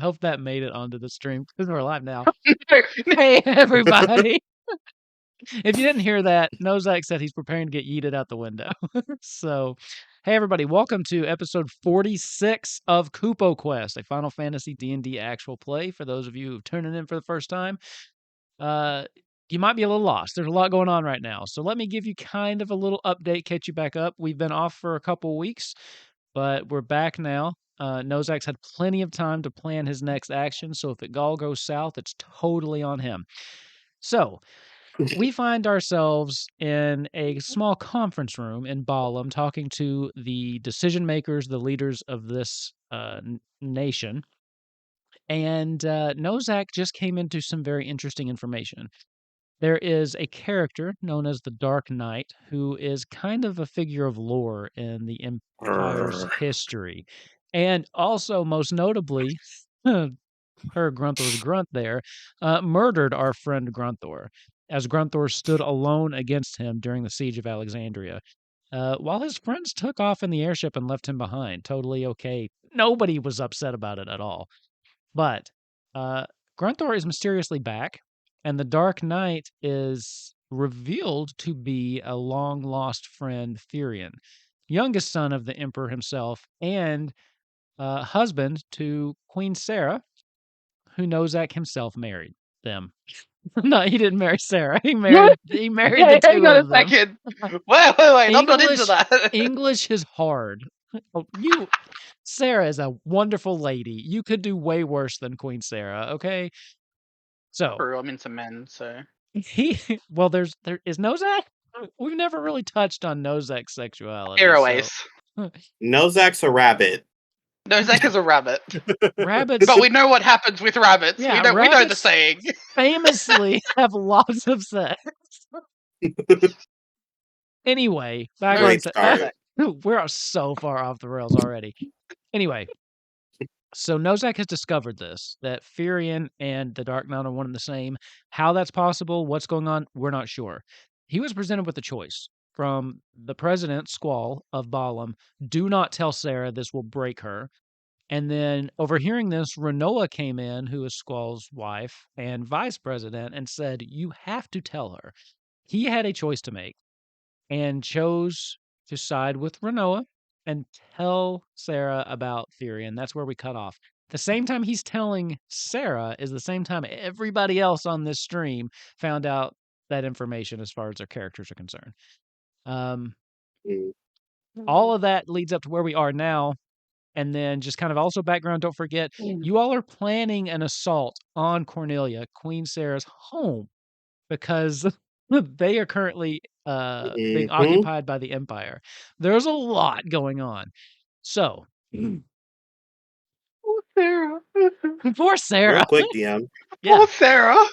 hope that made it onto the stream because we're live now. Hey, everybody. If you didn't hear that, Nozak said he's preparing to get yeeted out the window. So, hey, everybody. Welcome to episode 46 of Kupo Quest, a Final Fantasy D&D actual play. For those of you who've tuned in for the first time, you might be a little lost. There's a lot going on right now. So let me give you kind of a little update, catch you back up. We've been off for a couple weeks, but we're back now. Nozak's had plenty of time to plan his next action, so if it all goes south, it's totally on him. So, we find ourselves in a small conference room in Balam talking to the decision makers, the leaders of this nation. And Nozak just came into some very interesting information. There is a character known as the Dark Knight who is kind of a figure of lore in the Empire's history. And also, most notably, her Grunthor's grunt there, murdered our friend Grunthor, as Grunthor stood alone against him during the siege of Alexandria. While his friends took off in the airship and left him behind, totally okay. Nobody was upset about it at all. But Grunthor is mysteriously back, and the Dark Knight is revealed to be a long-lost friend, Firion, youngest son of the Emperor himself, and husband to Queen Sarah, who Nozak himself married them. No, he didn't marry Sarah. He married the two Hang on of a them. second. Wait. I'm not into that. English is hard. Sarah is a wonderful lady. You could do way worse than Queen Sarah, okay? So True, I'm into men, so. there is Nozak? We've never really touched on Nozak's sexuality. Airways. So. Nozak's a rabbit. Nozak is a rabbit. Rabbits. But we know what happens with rabbits. Yeah, we know the saying. Famously have lots of sex. Anyway, back on to we're so far off the rails already. Anyway, so Nozak has discovered this, that Firion and the Dark Knight are one and the same. How that's possible, what's going on, we're not sure. He was presented with a choice from the president, Squall, of Balam. Do not tell Sarah, this will break her. And then overhearing this, Renoa came in, who is Squall's wife and vice president, and said, you have to tell her. He had a choice to make and chose to side with Renoa and tell Sarah about Firion. That's where we cut off. The same time he's telling Sarah is the same time everybody else on this stream found out that information as far as their characters are concerned. All of that leads up to where we are now. And then just kind of also background, don't forget, you all are planning an assault on Cornelia, Queen Sarah's home, because they are currently being occupied by the Empire. There's a lot going on. So, Poor Sarah. Poor Sarah. Real quick, DM. Yeah. Poor Sarah.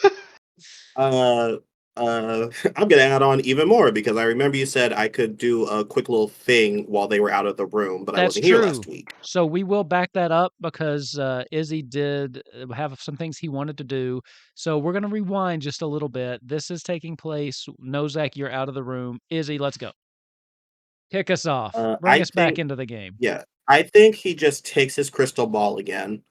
I'm gonna add on even more because I remember you said I could do a quick little thing while they were out of the room, but I wasn't here last week. So we will back that up because Izzy did have some things he wanted to do. So we're gonna rewind just a little bit. This is taking place. Nozak, you're out of the room. Izzy, let's go. Kick us off. Bring us back into the game. Yeah, I think he just takes his crystal ball again.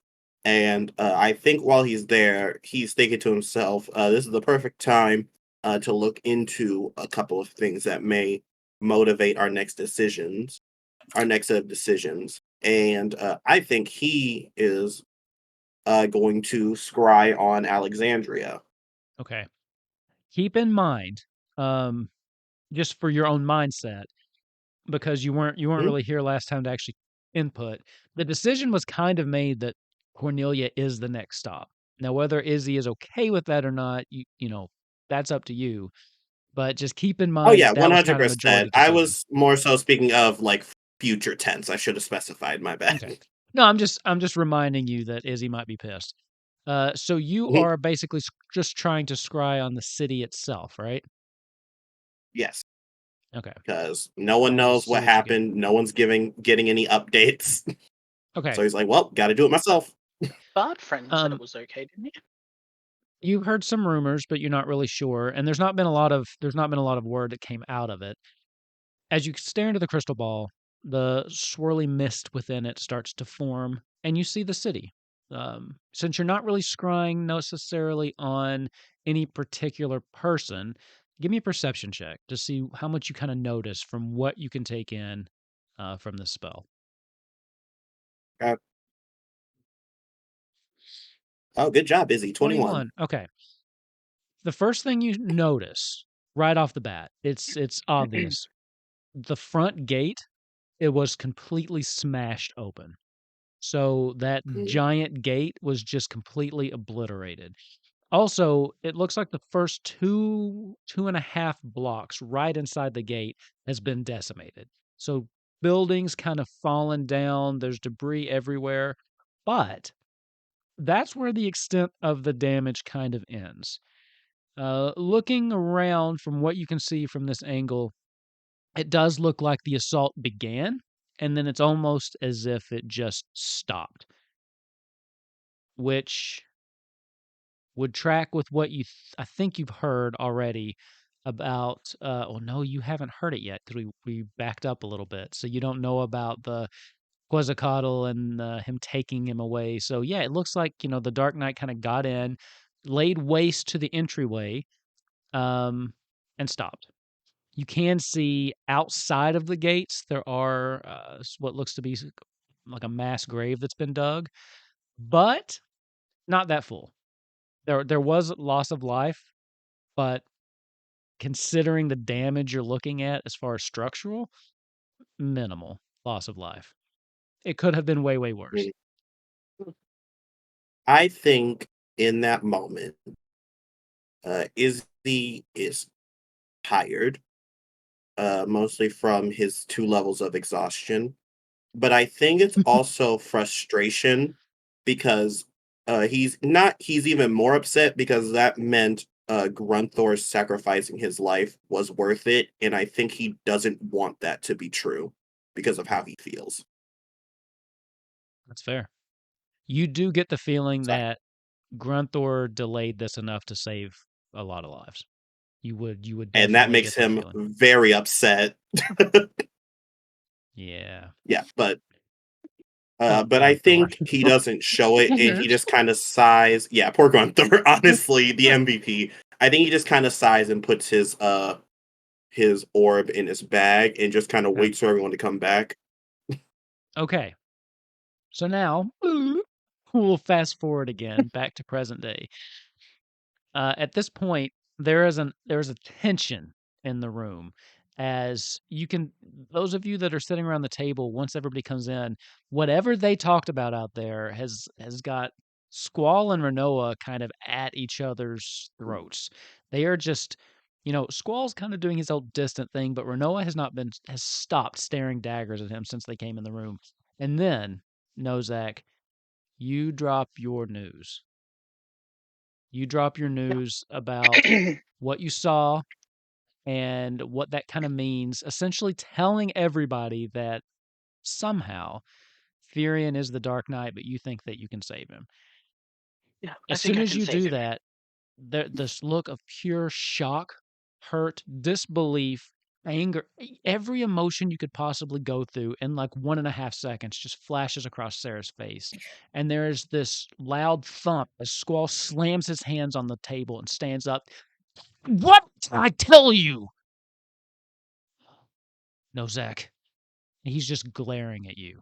And I think while he's there, he's thinking to himself, this is the perfect time to look into a couple of things that may motivate our next set of decisions. And I think he is going to scry on Alexandria. Okay. Keep in mind, just for your own mindset, because you weren't really here last time to actually input, the decision was kind of made that Cornelia is the next stop. Now, whether Izzy is okay with that or not, you know, that's up to you. But just keep in mind. Oh yeah, 100%. I was more so speaking of like future tense. I should have specified. My bad. Okay. No, I'm just reminding you that Izzy might be pissed. So you are basically just trying to scry on the city itself, right? Yes. Okay. Because no one knows what happened. No one's getting any updates. Okay. So he's like, well, got to do it myself. Bard friend said it was okay, didn't he? You've heard some rumors, but you're not really sure, and there's not been a lot of word that came out of it. As you stare into the crystal ball, the swirly mist within it starts to form, and you see the city. since you're not really scrying necessarily on any particular person, give me a perception check to see how much you kind of notice from what you can take in from this spell. Oh, good job, Izzy. 21. Okay. The first thing you notice right off the bat, it's obvious. The front gate, it was completely smashed open. So that giant gate was just completely obliterated. Also, it looks like the first 2.5 blocks right inside the gate has been decimated. So buildings kind of fallen down, there's debris everywhere, but that's where the extent of the damage kind of ends. Looking around from what you can see from this angle, it does look like the assault began, and then it's almost as if it just stopped, which would track with what I think you've heard already about. Well, no, you haven't heard it yet because we backed up a little bit, so you don't know about the Quetzalcoatl and him taking him away. So yeah, it looks like the Dark Knight kind of got in, laid waste to the entryway, and stopped. You can see outside of the gates there are what looks to be like a mass grave that's been dug, but not that full. There was loss of life, but considering the damage you're looking at as far as structural, minimal loss of life. It could have been way, way worse. I think in that moment, Izzy is tired, mostly from his 2 levels of exhaustion. But I think it's also frustration because he's even more upset because that meant Grunthor sacrificing his life was worth it. And I think he doesn't want that to be true because of how he feels. That's fair. You do get the feeling So, that Grunthor delayed this enough to save a lot of lives. You would and that definitely makes get that him feeling. very upset. Yeah. Yeah, but Poor I Grunthor. think he doesn't show it, and he just kind of sighs. Yeah, poor Gunther. Honestly, the MVP. I think he just kind of sighs and puts his orb in his bag and just kind of waits for everyone to come back. Okay. So now we'll fast forward again back to present day. At this point, there is a tension in the room as those of you that are sitting around the table, once everybody comes in, whatever they talked about out there has got Squall and Renoa kind of at each other's throats. They are just, Squall's kind of doing his old distant thing, but Renoa has stopped staring daggers at him since they came in the room. And then, Nozak, you drop your news. You drop your news about what you saw and what that kind of means, essentially telling everybody that somehow Firion is the Dark Knight, but you think that you can save him. Yeah, I As think soon I as can you save do him. that, this look of pure shock, hurt, disbelief, anger, every emotion you could possibly go through in like 1.5 seconds just flashes across Sarah's face. And there is this loud thump as Squall slams his hands on the table and stands up. What did I tell you? Nozak. He's just glaring at you.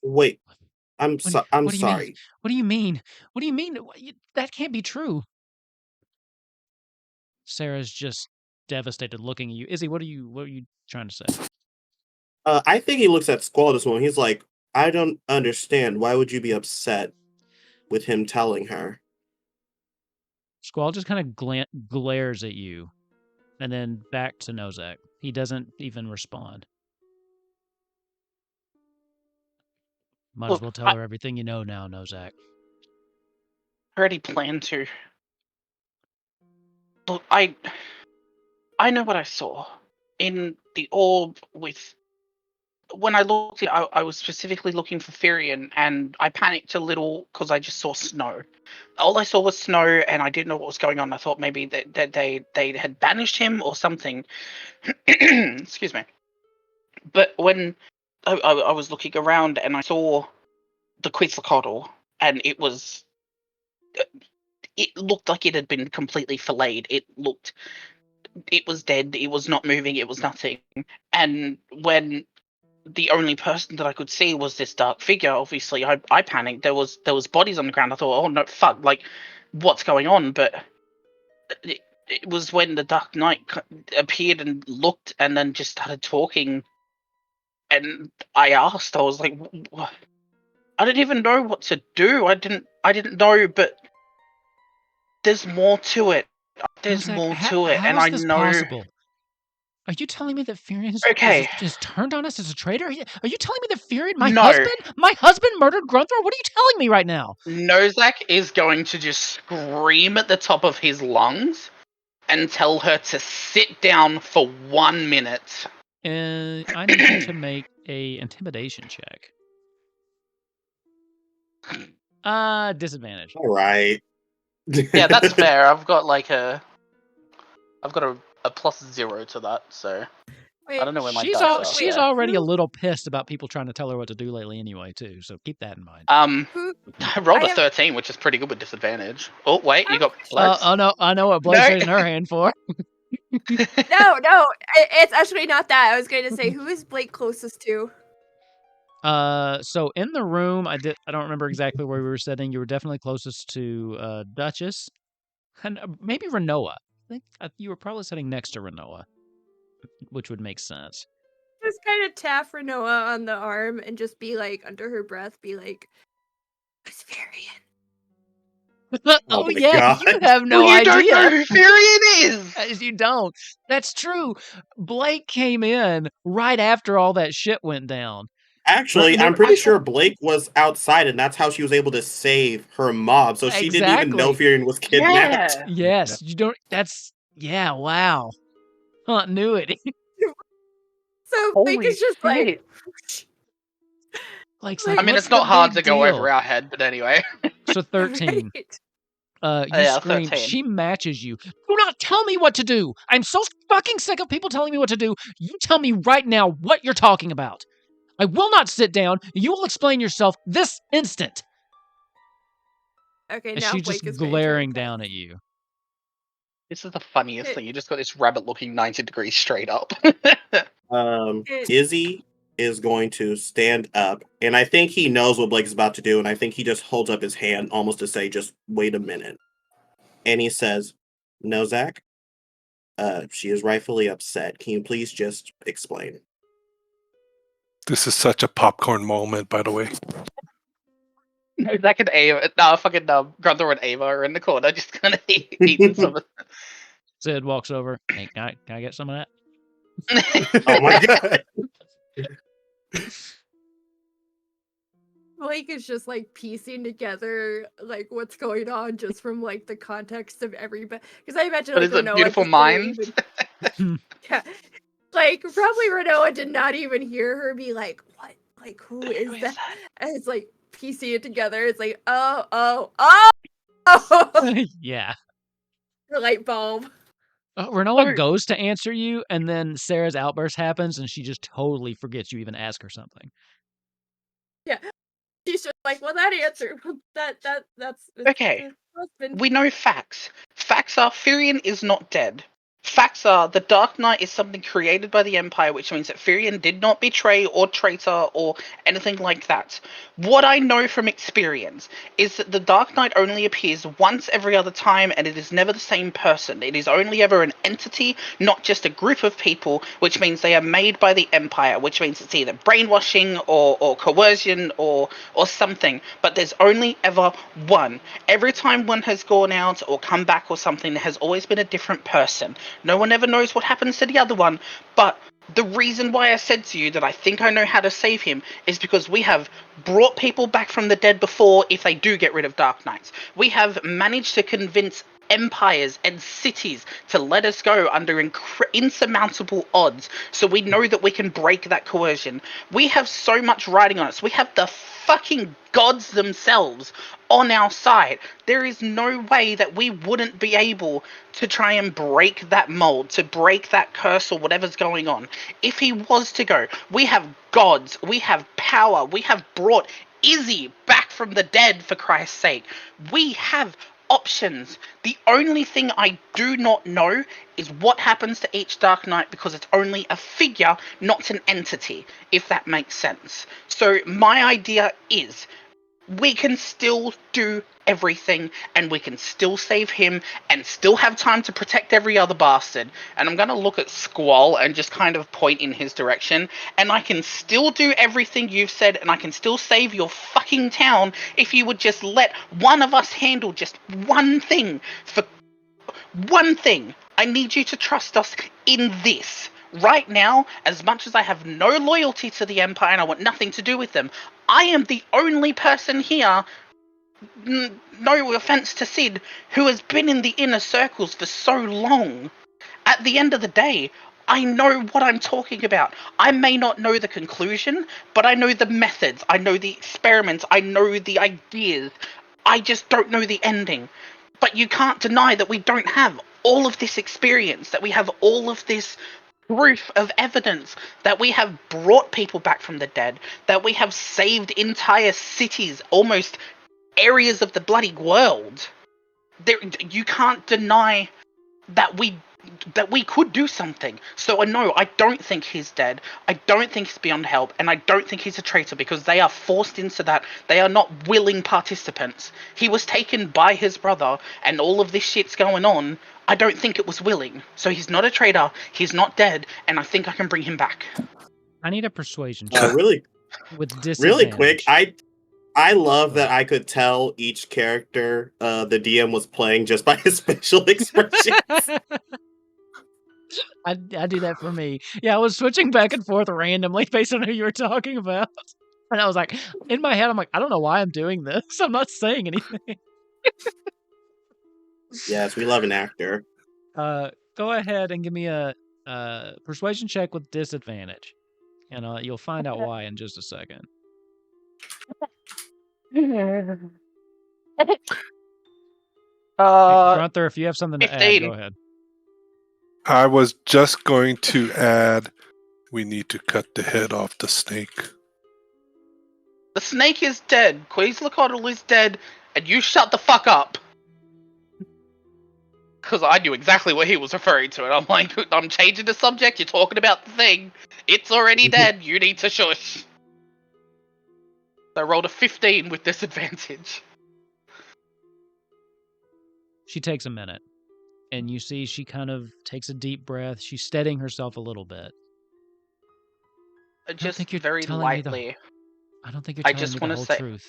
Wait, I'm What do you mean? sorry. What do you mean? What do you mean? That can't be true. Sarah's just devastated looking at you. Izzy, what are you trying to say? I think he looks at Squall this one. He's like, I don't understand. Why would you be upset with him telling her? Squall just kind of glares at you and then back to Nozak. He doesn't even respond. Might as Look, well tell I her everything you know now, Nozak. already planned to. Look, I know what I saw in the orb with. When I looked, I was specifically looking for Firion, and I panicked a little because I just saw snow. All I saw was snow, and I didn't know what was going on. I thought maybe that they had banished him or something. Excuse me. But when I was looking around and I saw the Quetzalcoatl, and it was. It looked like it had been completely filleted. It was dead. It was not moving. It was nothing. And when the only person that I could see was this dark figure, obviously I panicked. There was bodies on the ground. I thought, oh no, fuck, like, what's going on? But it was when the Dark Knight appeared and looked, and then just started talking. And I asked, I was like, I didn't even know what to do. I didn't know, but there's more to it. There's Nozak, more to it, how and is I this know. possible? Are you telling me that Firion Okay, is turned on us as a traitor? Are you telling me that Firion, my no. husband murdered Grunthor? What are you telling me right now? Nozak is going to just scream at the top of his lungs and tell her to sit down for 1 minute. And I need you to make a intimidation check. Disadvantage. All right. Yeah, that's fair. I've got a +0 to that, so Wait, I don't know where my She's dice are. she's so. already a little pissed about people trying to tell her what to do lately anyway, too. So keep that in mind. who? I rolled I a have- 13, which is pretty good with disadvantage. Oh wait, you got Bloods? Oh no, I know what Blake's No. raising her hand for. No, it's actually not that. I was going to say, who is Blake closest to? So in the room, I don't remember exactly where we were sitting. You were definitely closest to Duchess, and maybe Renoa. I think you were probably sitting next to Renoa, which would make sense. Just kind of tap Renoa on the arm and just be like, under her breath, be like, "It's Firion." Oh my yeah, God. you have no Well, you idea. don't know who Firion is. As you don't. That's true. Blake came in right after all that shit went down. Actually, I'm pretty sure Blake was outside, and that's how she was able to save her mob. So she didn't even know Exactly. Firion was kidnapped. Yeah. Yes, you don't. That's wow. Continuity. So Holy Blake is just shit. like, Like, I I mean, what's it's not the hard big to go deal? over our head, but anyway. So 13. right. You Yeah, scream. 13. She matches you. Do not tell me what to do. I'm so fucking sick of people telling me what to do. You tell me right now what you're talking about. I will not sit down. You will explain yourself this instant. Okay, And now she's Blake just is going to glaring try to down at you. This is the funniest thing. You just got this rabbit looking 90 degrees straight up. Izzy is going to stand up, and I think he knows what Blake is about to do, and I think he just holds up his hand almost to say, just wait a minute. And he says, Nozak, she is rightfully upset. Can you please just explain? This is such a popcorn moment, by the way. Nozak and Ava, fucking Grunthor and Ava are in the corner just kind of eating some of Sid walks over. Hey, can I get some of that? Oh my God. Blake is just like piecing together like what's going on just from like the context of everybody. Because I imagine What like is it, Renoa Beautiful just didn't Minds? even- yeah, like probably Renoa did not even hear her be like, "What? Like who is that?" And it's like piecing it together. It's like, oh, Yeah. the light bulb. Renoa goes to answer you, and then Sarah's outburst happens, and she just totally forgets you even ask her something. Yeah, she's just like, "Well, that answer, that's Okay. husband." We know facts. Facts are Firion is not dead. Facts are the Dark Knight is something created by the Empire, which means that Firion did not betray or traitor or anything like that. What I know from experience is that the Dark Knight only appears once every other time, and it is never the same person. It is only ever an entity, not just a group of people, which means they are made by the Empire, which means it's either brainwashing or coercion or something. But there's only ever one. Every time one has gone out or come back or something, there has always been a different person. No one ever knows what happens to the other one, but the reason why I said to you that I think I know how to save him is because we have brought people back from the dead before if they do get rid of Dark Knights. We have managed to convince empires and cities to let us go under insurmountable odds, so we know that we can break that coercion. We have so much riding on us. We have the fucking gods themselves on our side. There is no way that we wouldn't be able to try and break that mold, to break that curse or whatever's going on. If he was to go, we have gods, we have power, we have brought Izzy back from the dead, for Christ's sake. We have options. The only thing I do not know is what happens to each Dark Knight, because it's only a figure, not an entity, if that makes sense. So my idea is we can still do everything, and we can still save him, and still have time to protect every other bastard. And I'm going to look at Squall and just kind of point in his direction, and I can still do everything you've said, and I can still save your fucking town if you would just let one of us handle just one thing. For one thing, I need you to trust us in this. Right now, as much as I have no loyalty to the Empire and I want nothing to do with them, I am the only person here, no offense to Sid, who has been in the inner circles for so long. At the end of the day, I know what I'm talking about. I may not know the conclusion, but I know the methods, I know the experiments, I know the ideas. I just don't know the ending. But you can't deny that we don't have all of this experience, that we have all of this proof of evidence, that we have brought people back from the dead, that we have saved entire cities, almost areas of the bloody world. You can't deny that we could do something. So no, I don't think he's dead. I don't think he's beyond help, and I don't think he's a traitor, because they are forced into that. They are not willing participants. He was taken by his brother, and all of this shit's going on. I don't think it was willing. So he's not a traitor, he's not dead, and I think I can bring him back. I need a persuasion check Really with disadvantage. quick, I love that I could tell each character the DM was playing just by his facial expression. I do that for me. Yeah, I was switching back and forth randomly based on who you were talking about. And I was like, in my head, I'm like, I don't know why I'm doing this. I'm not saying anything. Yes, we love an actor. Go ahead and give me a persuasion check with disadvantage. And you'll find out why in just a second. Grunther, if you have something to 15. add, go ahead. I was just going to add, we need to cut the head off the snake. The snake is dead, Quetzalcoatl is dead, and you shut the fuck up. Because I knew exactly what he was referring to, and I'm like, I'm changing the subject, you're talking about the thing. It's already dead, you need to shush. So I rolled a 15 with disadvantage. She takes a minute, and you see she kind of takes a deep breath. She's steadying herself a little bit. Just think you're very telling me lightly. I don't think you're I telling just me the wanna whole say- truth.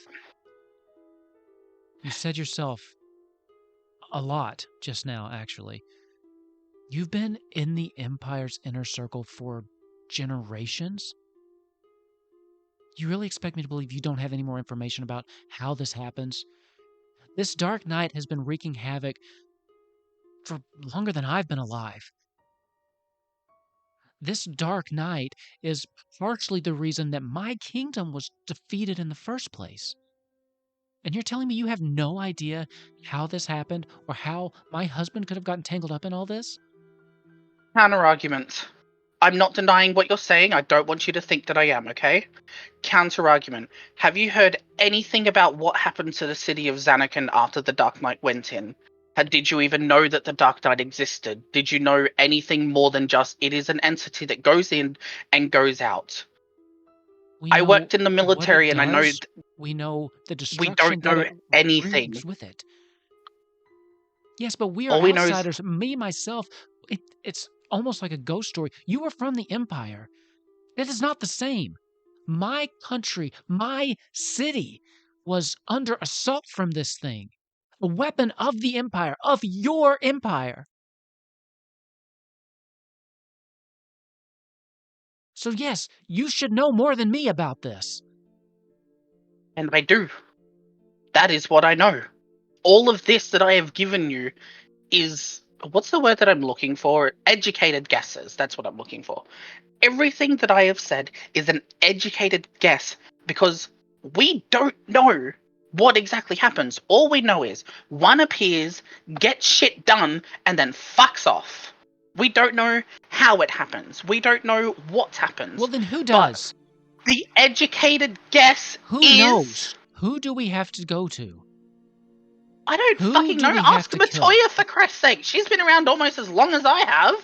You said yourself a lot just now, actually. You've been in the Empire's inner circle for generations? You really expect me to believe you don't have any more information about how this happens? This Dark Knight has been wreaking havoc for longer than I've been alive. This Dark Knight is partially the reason that my kingdom was defeated in the first place. And you're telling me you have no idea how this happened or how my husband could have gotten tangled up in all this? Counter argument. I'm not denying what you're saying. I don't want you to think that I am, okay? Counter argument. Have you heard anything about what happened to the city of Xanakan after the Dark Knight went in? Did you even know that the Dark Knight existed? Did you know anything more than just it is an entity that goes in and goes out? I worked in the military, and I know we know the we destruction don't know that it anything. brings with it. Yes, but we are All we know is- outsiders. Me, myself, it's almost like a ghost story. You are from the Empire. It is not the same. My country, my city was under assault from this thing. A weapon of the Empire, of your Empire. So yes, you should know more than me about this. And I do. That is what I know. All of this that I have given you is, what's the word that I'm looking for? Educated guesses. That's what I'm looking for. Everything that I have said is an educated guess, because we don't know what exactly happens. All we know is one appears, gets shit done, and then fucks off. We don't know how it happens. We don't know what happens. Well, then who does? The educated guess Who is... knows? Who do we have to go to? I don't Who fucking do know. we have Ask to kill? Matoya for Christ's sake. She's been around almost as long as I have.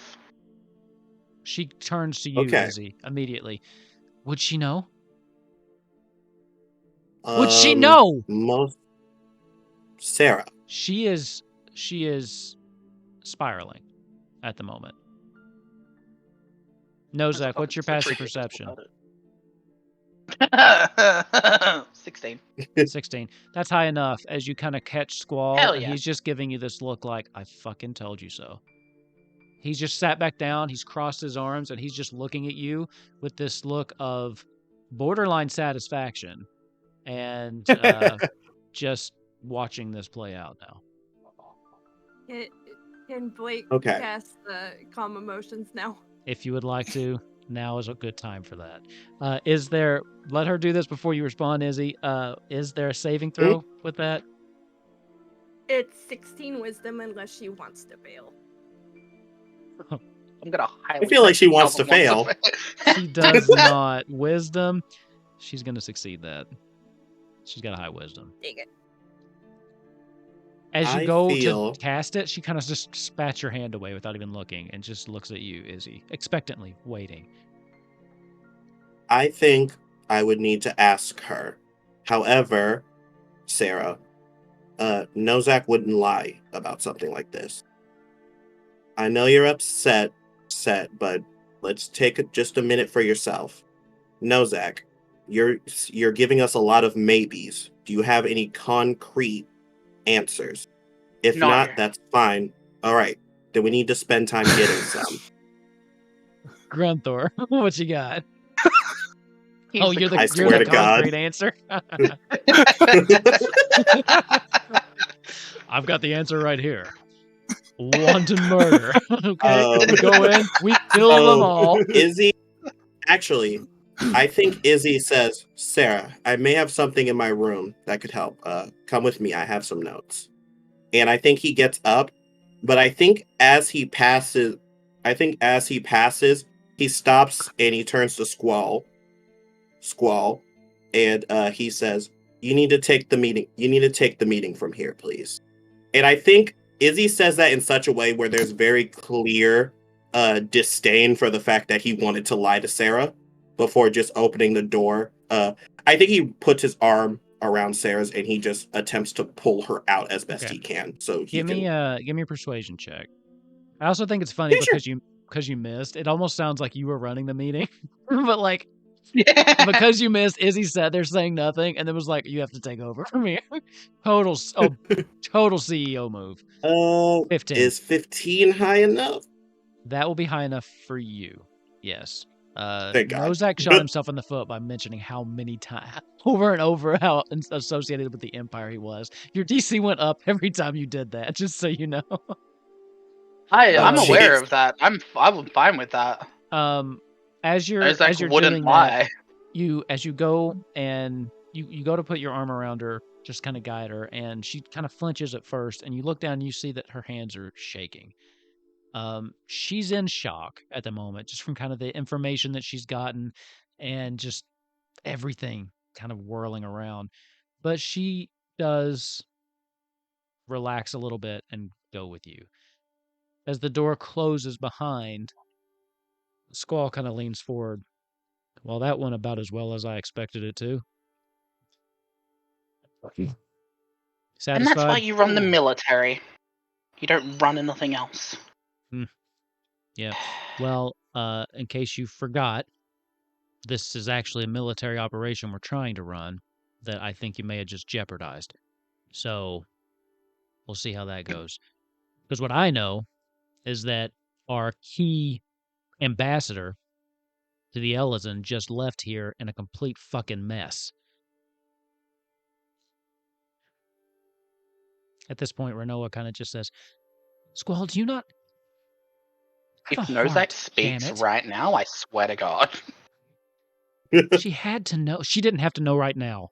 She turns to you, Okay. Izzy, immediately. Would she know? Would she know? Sarah. She is spiraling at the moment. Nozak, what's your passive perception? 16. 16. That's high enough as you kind of catch Squall, Hell and yeah. he's just giving you this look like, I fucking told you so. He's just sat back down, he's crossed his arms, and he's just looking at you with this look of borderline satisfaction and just watching this play out now. Can Blake Okay. cast the calm emotions now? If you would like to, now is a good time for that. Is there, let her do this before you respond, Izzy. Is there a saving throw with that? It's 16 wisdom unless she wants to fail. I'm gonna highly I feel like she wants Calvin to fail. She does not. Wisdom, she's going to succeed that. She's got a high wisdom. Dang it. As you I go feel- to cast it, she kind of just spats your hand away without even looking and just looks at you, Izzy, expectantly waiting. I think I would need to ask her. However, Sarah, Nozak wouldn't lie about something like this. I know you're upset, but let's take just a minute for yourself. Nozak, you're giving us a lot of maybes. Do you have any concrete answers? If No. not, that's fine. All right, then we need to spend time getting some. Grunthor, what you got? He's Oh, you're the, I you're swear the to God. concrete answer? I've got the answer right here. Wanton murder. Okay, we go in, we kill them all. Izzy, actually, I think Izzy says, Sarah, I may have something in my room that could help. Come with me. I have some notes. And I think he gets up, but I think as he passes, he stops and he turns to Squall, and he says, "You need to take the meeting. You need to take the meeting from here, please." And I think Izzy says that in such a way where there's very clear disdain for the fact that he wanted to lie to Sarah before just opening the door. I think he puts his arm around Sarah's and he just attempts to pull her out as best he can. So he Give me a persuasion check. I also think it's funny Yeah, sure. because you missed. It almost sounds like you were running the meeting, but like Yeah. because you missed, Izzy sat there saying nothing, and then was like, "You have to take over from here." total CEO move. 15. Is 15 high enough? That will be high enough for you. Yes. Thank God. Nozak shot himself in the foot by mentioning how many times, over and over, how associated with the Empire he was. Your DC went up every time you did that, just so you know. I'm aware jeez. of that. I'm fine with that. As you're Nozak wouldn't doing lie. that, as you go and you go to put your arm around her, just kind of guide her, and she kind of flinches at first, and you look down and you see that her hands are shaking. She's in shock at the moment, just from kind of the information that she's gotten and just everything kind of whirling around. But she does relax a little bit and go with you. As the door closes behind, Squall kind of leans forward. Well, that went about as well as I expected it to. Satisfied? And that's why you run the military. You don't run anything else. Yeah. Well, in case you forgot, this is actually a military operation we're trying to run that I think you may have just jeopardized. So we'll see how that goes. Because what I know is that our key ambassador to the Ellison just left here in a complete fucking mess. At this point, Renoa kind of just says, Squall, do you not If have a Nozak heart, speaks damn it? right now, I swear to God. She had to know. She didn't have to know right now.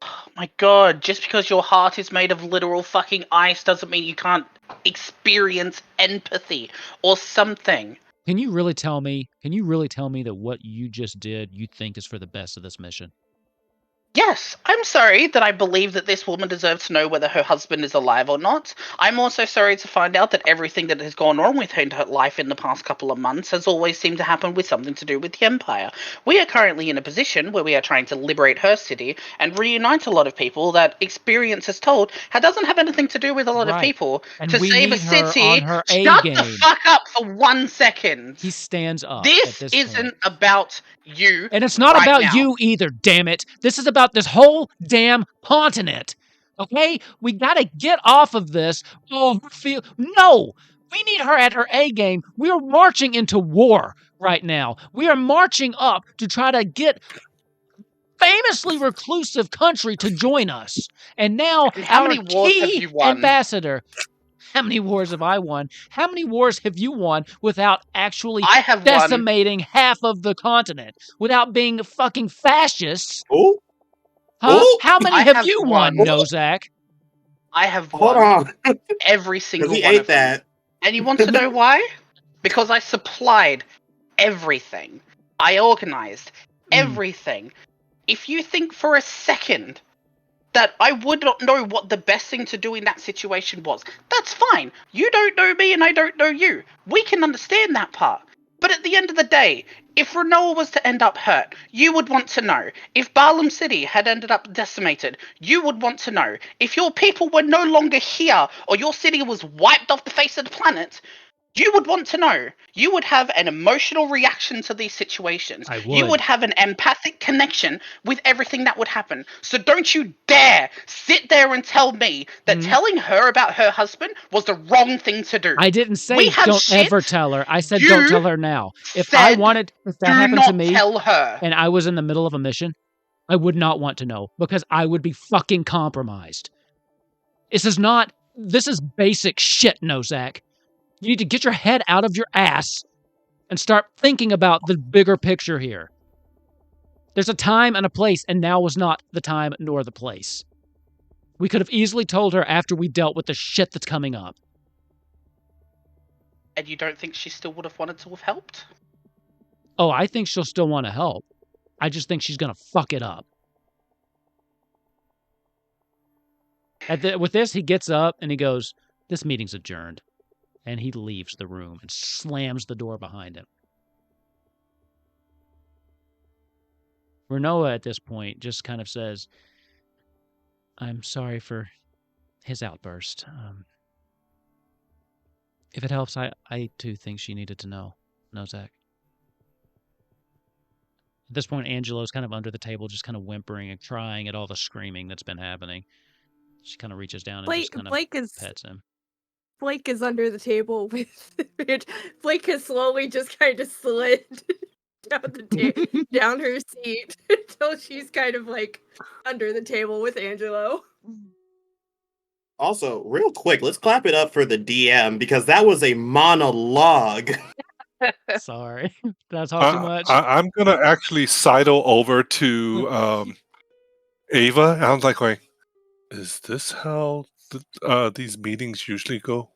Oh my God, just because your heart is made of literal fucking ice doesn't mean you can't experience empathy or something. Can you really tell me that what you just did you think is for the best of this mission? Yes, I'm sorry that I believe that this woman deserves to know whether her husband is alive or not. I'm also sorry to find out that everything that has gone wrong with her in her life in the past couple of months has always seemed to happen with something to do with the Empire. We are currently in a position where we are trying to liberate her city and reunite a lot of people that experience has told doesn't have anything to do with a lot of Right. people And to we save a need her city. on her A Shut the game. fuck up for 1 second. He stands up at This this isn't point. about you. And it's not right about now. you either, damn it. This is about this whole damn continent. Okay? We gotta get off of this. No! We need her at her A game. We are marching into war right now. We are marching up to try to get famously reclusive country to join us. And now And how our many wars have key you won? ambassador. How many wars have I won? How many wars have you won without actually I have won. decimating half of the continent? Without being fucking fascists? Oh, Huh? oh, How many I have have you won, won. Nozak? I have hold won on. every Because single he one ate of them. that. And you want to know why? Because I supplied everything. I organized everything. If you think for a second that I would not know what the best thing to do in that situation was, that's fine. You don't know me and I don't know you. We can understand that part. But at the end of the day, if Renoa was to end up hurt, you would want to know. If Barlam City had ended up decimated, you would want to know. If your people were no longer here or your city was wiped off the face of the planet, you would want to know. You would have an emotional reaction to these situations. I You would. would have an empathic connection with everything that would happen. So don't you dare sit there and tell me that telling her about her husband was the wrong thing to do. I didn't say We have don't shit. ever tell her. I said You don't tell her now. If said, that do happened not to me tell her. and I was in the middle of a mission, I would not want to know because I would be fucking compromised. This is basic shit, Nozak. You need to get your head out of your ass and start thinking about the bigger picture here. There's a time and a place, and now was not the time nor the place. We could have easily told her after we dealt with the shit that's coming up. And you don't think she still would have wanted to have helped? Oh, I think she'll still want to help. I just think she's going to fuck it up. With this, he gets up and he goes, "This meeting's adjourned." And he leaves the room and slams the door behind him. Renoa at this point just kind of says, "I'm sorry for his outburst. If it helps, I too think she needed to know, Nozak." At this point, Angelo's kind of under the table, just kind of whimpering and crying at all the screaming that's been happening. She kind of reaches down and just kind of pets him. Blake is under the table with Blake has slowly just kind of slid down her seat until she's kind of like under the table with Angelo. Also, real quick, let's clap it up for the DM because that was a monologue. Sorry. Did I talk too much? I'm going to actually sidle over to Ava. And I'm like going, is this how these meetings usually go?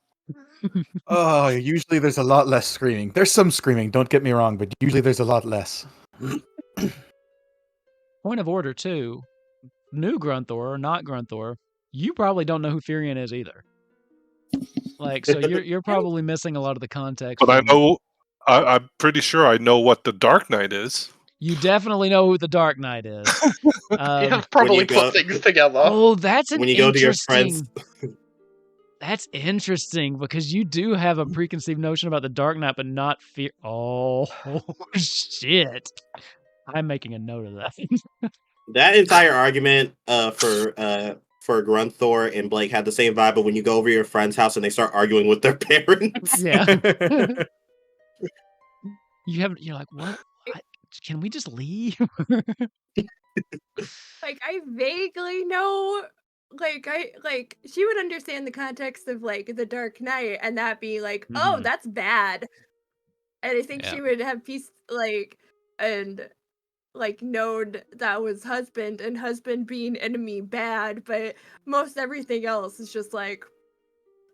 Oh, usually there's a lot less screaming. There's some screaming, don't get me wrong, but usually there's a lot less. Point of order, too. New Grunthor or not Grunthor, you probably don't know who Firion is either. Like, so you're probably missing a lot of the context. But I know, I'm pretty sure I know what the Dark Knight is. You definitely know who the Dark Knight is. You have probably put things together. Oh, that's when you go to your friends. That's interesting because you do have a preconceived notion about the Dark Knight, but not fear. Oh, shit! I'm making a note of that. That entire argument for Grunthor and Blake had the same vibe, but when you go over to your friend's house and they start arguing with their parents. Yeah. You're like, what? Can we just leave? Like, I vaguely know, she would understand the context of, like, the Dark Knight, and that be like, oh, that's bad. And I think she would have peace, known that was husband, and husband being enemy bad, but most everything else is just like,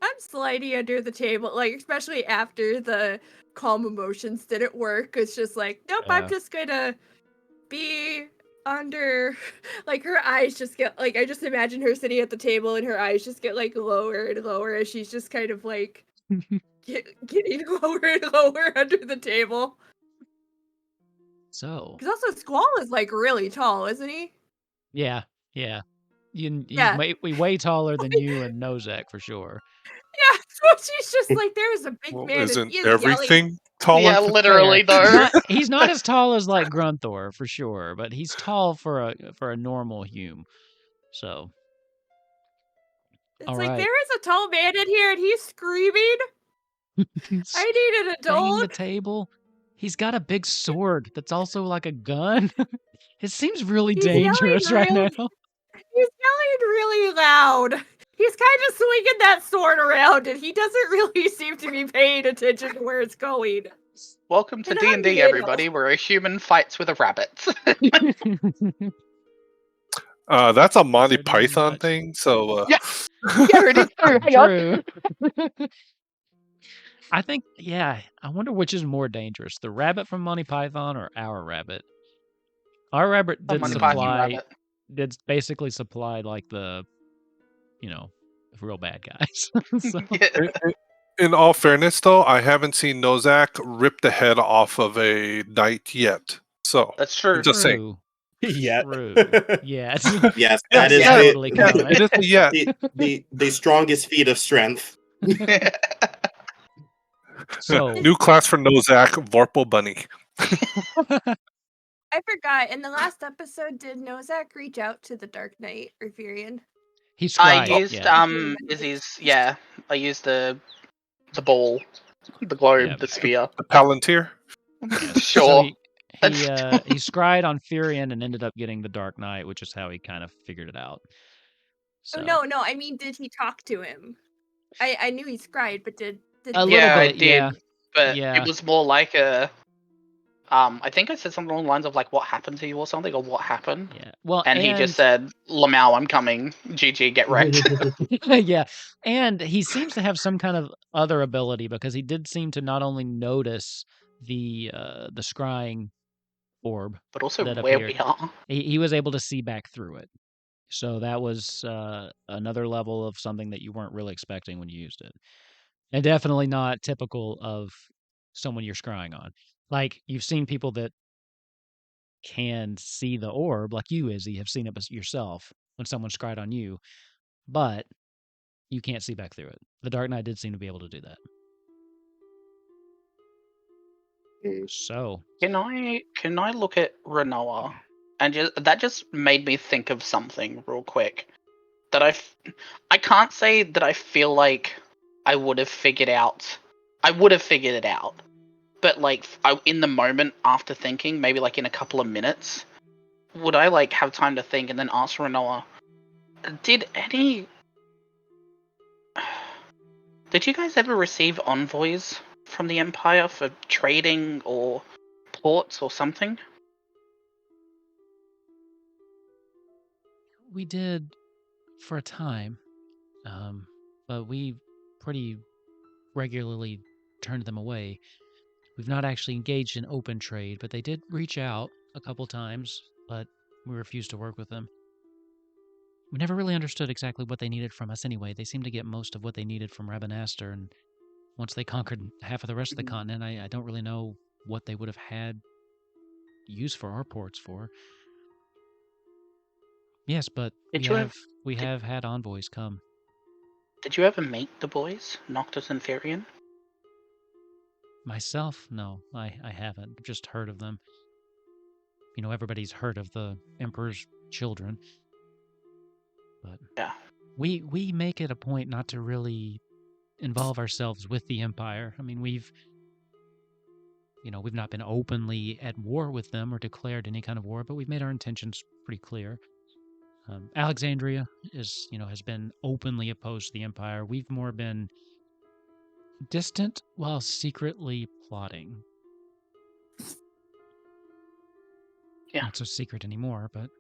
I'm sliding under the table, like especially after the calm emotions didn't work. It's just like, nope, I'm just gonna be under. Like her eyes just get like, I just imagine her sitting at the table and her eyes just get like lower and lower as she's just kind of like getting lower and lower under the table. So Because also Squall is like really tall, isn't he? yeah. He's Yeah. way taller than you and Nozak for sure. Yeah, so she's just like, there's a big Well, man and isn't he is yelling. everything taller? Yeah, than- literally though. He's not as tall as like Grunthor for sure, but he's tall for a normal hume. So It's all like, right. there is a tall man in here and he's screaming. I need an Banging adult. the table. He's got a big sword that's also like a gun. It seems really He's yelling dangerous right really- now. He's yelling really loud. He's kind of swinging that sword around and he doesn't really seem to be paying attention to where it's going. Welcome to And I'm D&D, little. everybody, where a human fights with a rabbit. That's a Monty Pretty Python much. thing. So Yeah. Yeah, it is true. Hang on. True. I think, yeah. I wonder which is more dangerous, the rabbit from Monty Python or our rabbit. Our rabbit The did Monty Python supply, rabbit. did basically supply like the, real bad guys. So, Yeah. in all fairness, though, I haven't seen Nozak rip the head off of a knight yet. So That's true. just saying. true. Yeah. True. Yes. Yes, That's that is totally Yeah, coming. it is a yet. the strongest feat of strength. So, New class for Nozak, Vorpal Bunny. I forgot, in the last episode, did Nozak reach out to the Dark Knight or Firion? he I scried. used Yeah. I used the ball, the globe, Yep. the sphere. The Palantir. So Sure. he That's- scried on Firion and ended up getting the Dark Knight, which is how he kind of figured it out. So Oh no, I mean, did he talk to him? I knew he scried, but did a he- little Yeah, I bit, did. yeah. But Yeah. it was more like a I think I said something along the lines of like what happened to you or something, or what happened. Yeah. Well, And he just said, Lamau, I'm coming. GG, get wrecked. yeah, and he seems to have some kind of other ability because he did seem to not only notice the scrying orb But also that where appeared, we are. he was able to see back through it. So that was another level of something that you weren't really expecting when you used it, and definitely not typical of someone you're scrying on. Like you've seen people that can see the orb, like you, Izzy, have seen it yourself when someone's scryed on you, but you can't see back through it. The Dark Knight did seem to be able to do that. So Can I look at Renoa? And that just made me think of something real quick. That I can't say that I feel like I would have figured out. I would have figured it out. But like in the moment after thinking, maybe like in a couple of minutes, would I like have time to think and then ask Renoa, did you guys ever receive envoys from the Empire for trading or ports or something? we did for a time, but we pretty regularly turned them away. We've not actually engaged in open trade, but they did reach out a couple times, but we refused to work with them. We never really understood exactly what they needed from us anyway. They seemed to get most of what they needed from Rabanastre, and once they conquered half of the rest of the continent, I don't really know what they would have had use for our ports for. Yes, but we have had envoys come. Did you ever meet the boys, Noctis and Firion? Myself, no, I haven't. Just heard of them. Everybody's heard of the Emperor's children. But yeah, we make it a point not to really involve ourselves with the Empire. I mean, we've not been openly at war with them or declared any kind of war, but we've made our intentions pretty clear. Alexandria has been openly opposed to the Empire. We've more been distant while secretly plotting. Yeah. Not so secret anymore, but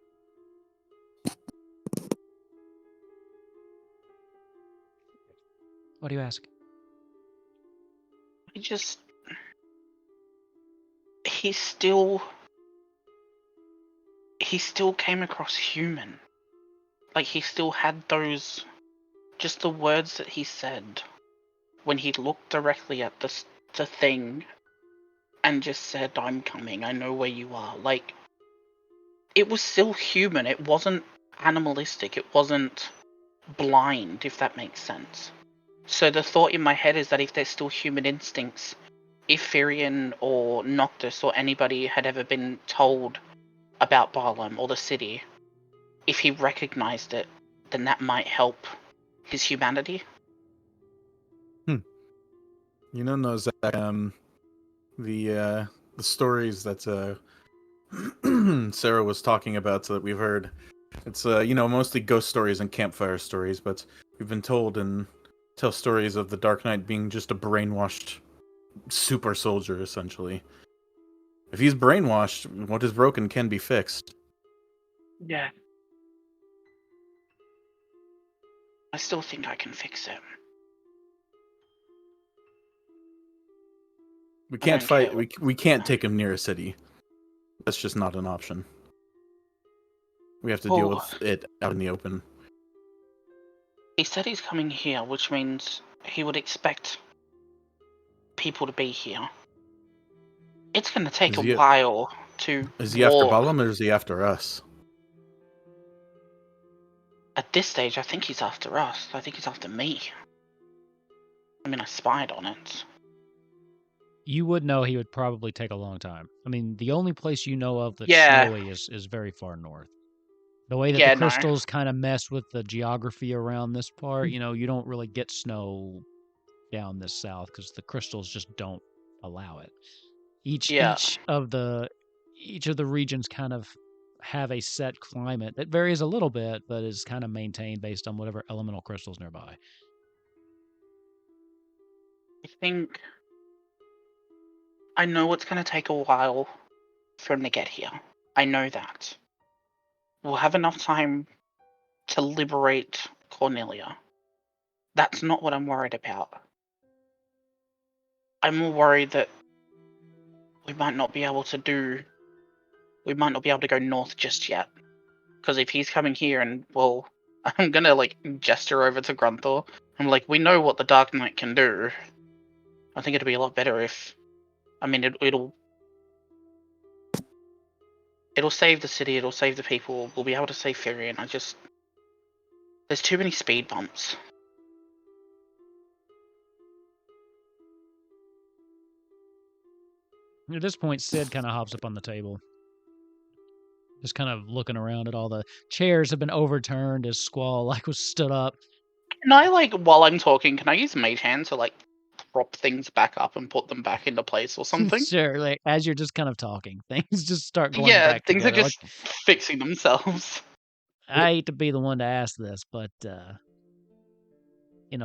What do you ask? He still came across human. Like, he still had those, just the words that he said when he looked directly at the thing and just said, "I'm coming, I know where you are." Like, it was still human. It wasn't animalistic. It wasn't blind, if that makes sense. So the thought in my head is that if there's still human instincts, if Firion or Noctis or anybody had ever been told about Barlam or the city, if he recognized it, then that might help his humanity. You know, Nozak, the stories that Sarah was talking about that we've heard. It's mostly ghost stories and campfire stories, but we've been told and tell stories of the Dark Knight being just a brainwashed super soldier, essentially. If he's brainwashed, what is broken can be fixed. Yeah. I still think I can fix it. We I can't don't fight. care We can't take him near a city. That's just not an option. We have to deal with it out in the open. He said he's coming here, which means he would expect people to be here. It's going to take a while to Is he after Balam or is he after us? At this stage, I think he's after us. I think he's after me. I mean, I spied on it. You would know he would probably take a long time. I mean, the only place you know of that's Yeah. snowy is very far north. The way that Yeah, the crystals kind of mess with the geography around this part, you don't really get snow down this south because the crystals just don't allow it. Each of the regions kind of have a set climate that varies a little bit, but is kind of maintained based on whatever elemental crystals nearby. I know it's going to take a while for him to get here. I know that. We'll have enough time to liberate Cornelia. That's not what I'm worried about. I'm more worried that we might not be able to go north just yet. Because if he's coming here and, well, I'm gonna, gesture over to Grunthor. I'm like, we know what the Dark Knight can do. I think it'd be a lot better if... I mean, it'll save the city, it'll save the people, we'll be able to save Firion. There's too many speed bumps. At this point, Sid kind of hops up on the table. Just kind of looking around at all the chairs have been overturned as Squall was stood up. Can I, while I'm talking, can I use Mage Hand to, prop things back up and put them back into place or something? Sure, as you're just kind of talking, things just start going back things together. are just fixing themselves. I hate to be the one to ask this, but,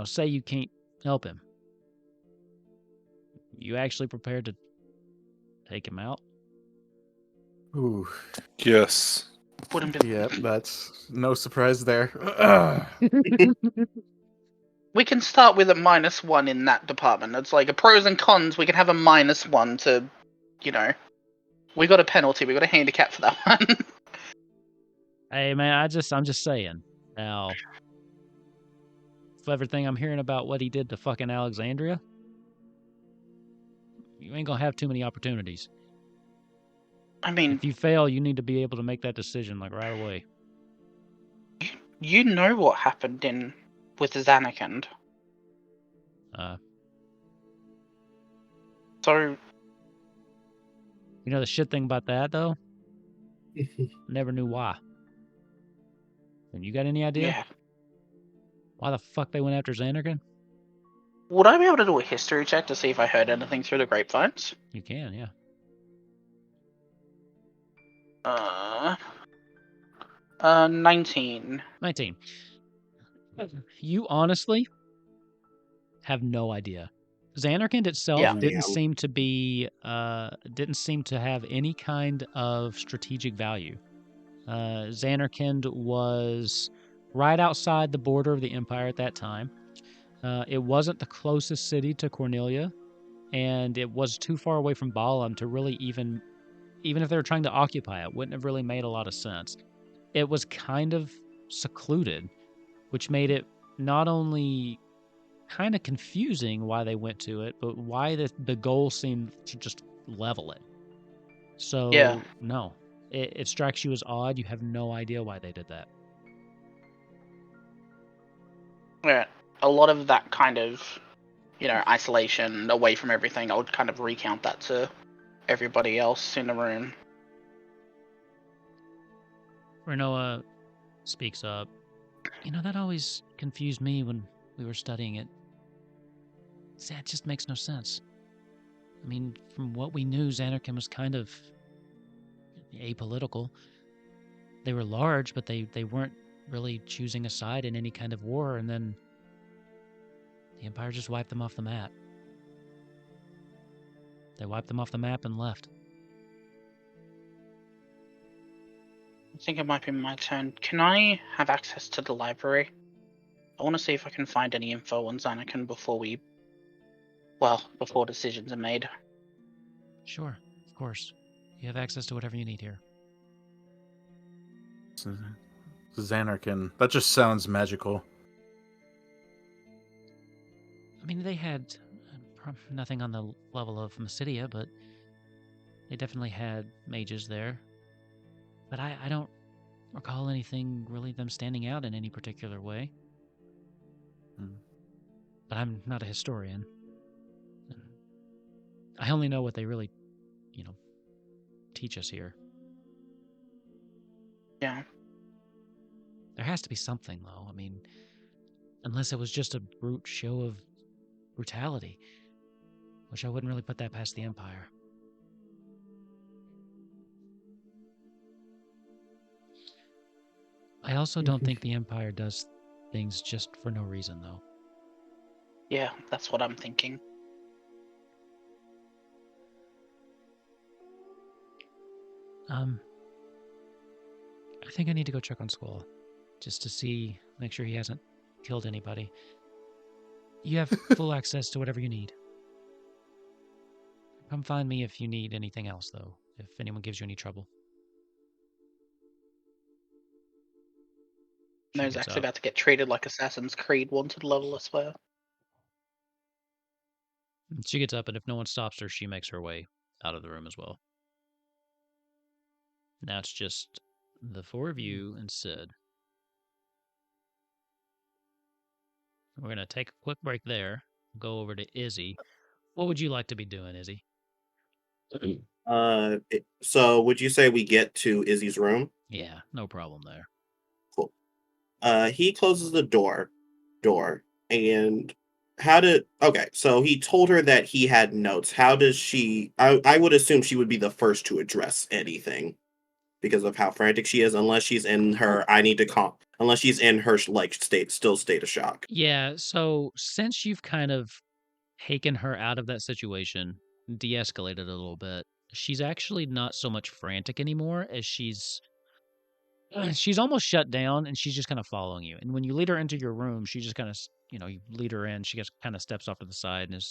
say you can't help him. You actually prepared to take him out? Ooh. Yes. Yeah, that's no surprise there. We can start with a -1 in that department. It's like a pros and cons. We can have a -1 to, we got a penalty. We got a handicap for that one. Hey, man, I'm just saying. Now, for everything I'm hearing about what he did to fucking Alexandria, you ain't gonna have too many opportunities. I mean... If you fail, you need to be able to make that decision, right away. You know what happened with Zanarkand. So... You know the shit thing about that, though? Never knew why. And you got any idea? Yeah. Why the fuck they went after Zanarkand? Would I be able to do a history check to see if I heard anything through the grapevines? You can, yeah. 19. 19. You honestly have no idea. Zanarkand itself didn't seem to have any kind of strategic value. Zanarkand was right outside the border of the Empire at that time. It wasn't the closest city to Cornelia, and it was too far away from Balam to really even if they were trying to occupy it, wouldn't have really made a lot of sense. It was kind of secluded, which made it not only kind of confusing why they went to it, but why the goal seemed to just level it. So, Yeah. no, it strikes you as odd. You have no idea why they did that. Yeah, a lot of that kind of, isolation away from everything, I would kind of recount that to everybody else in the room. Renoa speaks up. That always confused me when we were studying it. That just makes no sense. I mean, from what we knew, Xanarkand was kind of apolitical. They were large, but they weren't really choosing a side in any kind of war, and then the Empire just wiped them off the map. They wiped them off the map and left. I think it might be my turn. Can I have access to the library? I want to see if I can find any info on Xanarkand before decisions are made. Sure, of course. You have access to whatever you need here. Xanarkand. That just sounds magical. I mean, they had nothing on the level of Dissidia, but they definitely had mages there. But I don't recall anything really them standing out in any particular way. But I'm not a historian. I only know what they really, teach us here. Yeah. There has to be something, though. I mean, unless it was just a brute show of brutality, which I wouldn't really put that past the Empire. I also don't think the Empire does things just for no reason, though. Yeah, that's what I'm thinking. I think I need to go check on Squall, just to make sure he hasn't killed anybody. You have full access to whatever you need. Come find me if you need anything else, though, if anyone gives you any trouble. Nozak's about to get treated like Assassin's Creed wanted level, I swear. She gets up, and if no one stops her, she makes her way out of the room as well. Now it's just the four of you and Sid. We're going to take a quick break there, go over to Izzy. What would you like to be doing, Izzy? So would you say we get to Izzy's room? Yeah, no problem there. Cool. He closes the door, and so he told her that he had notes. How does she, I would assume she would be the first to address anything because of how frantic she is, unless she's in her, unless she's in her, like, state of shock. Yeah, so since you've kind of taken her out of that situation, de-escalated a little bit, she's actually not so much frantic anymore as she's almost shut down, and she's just kind of following you. And when you lead her into your room, she just kind of, you lead her in, she just kind of steps off to the side and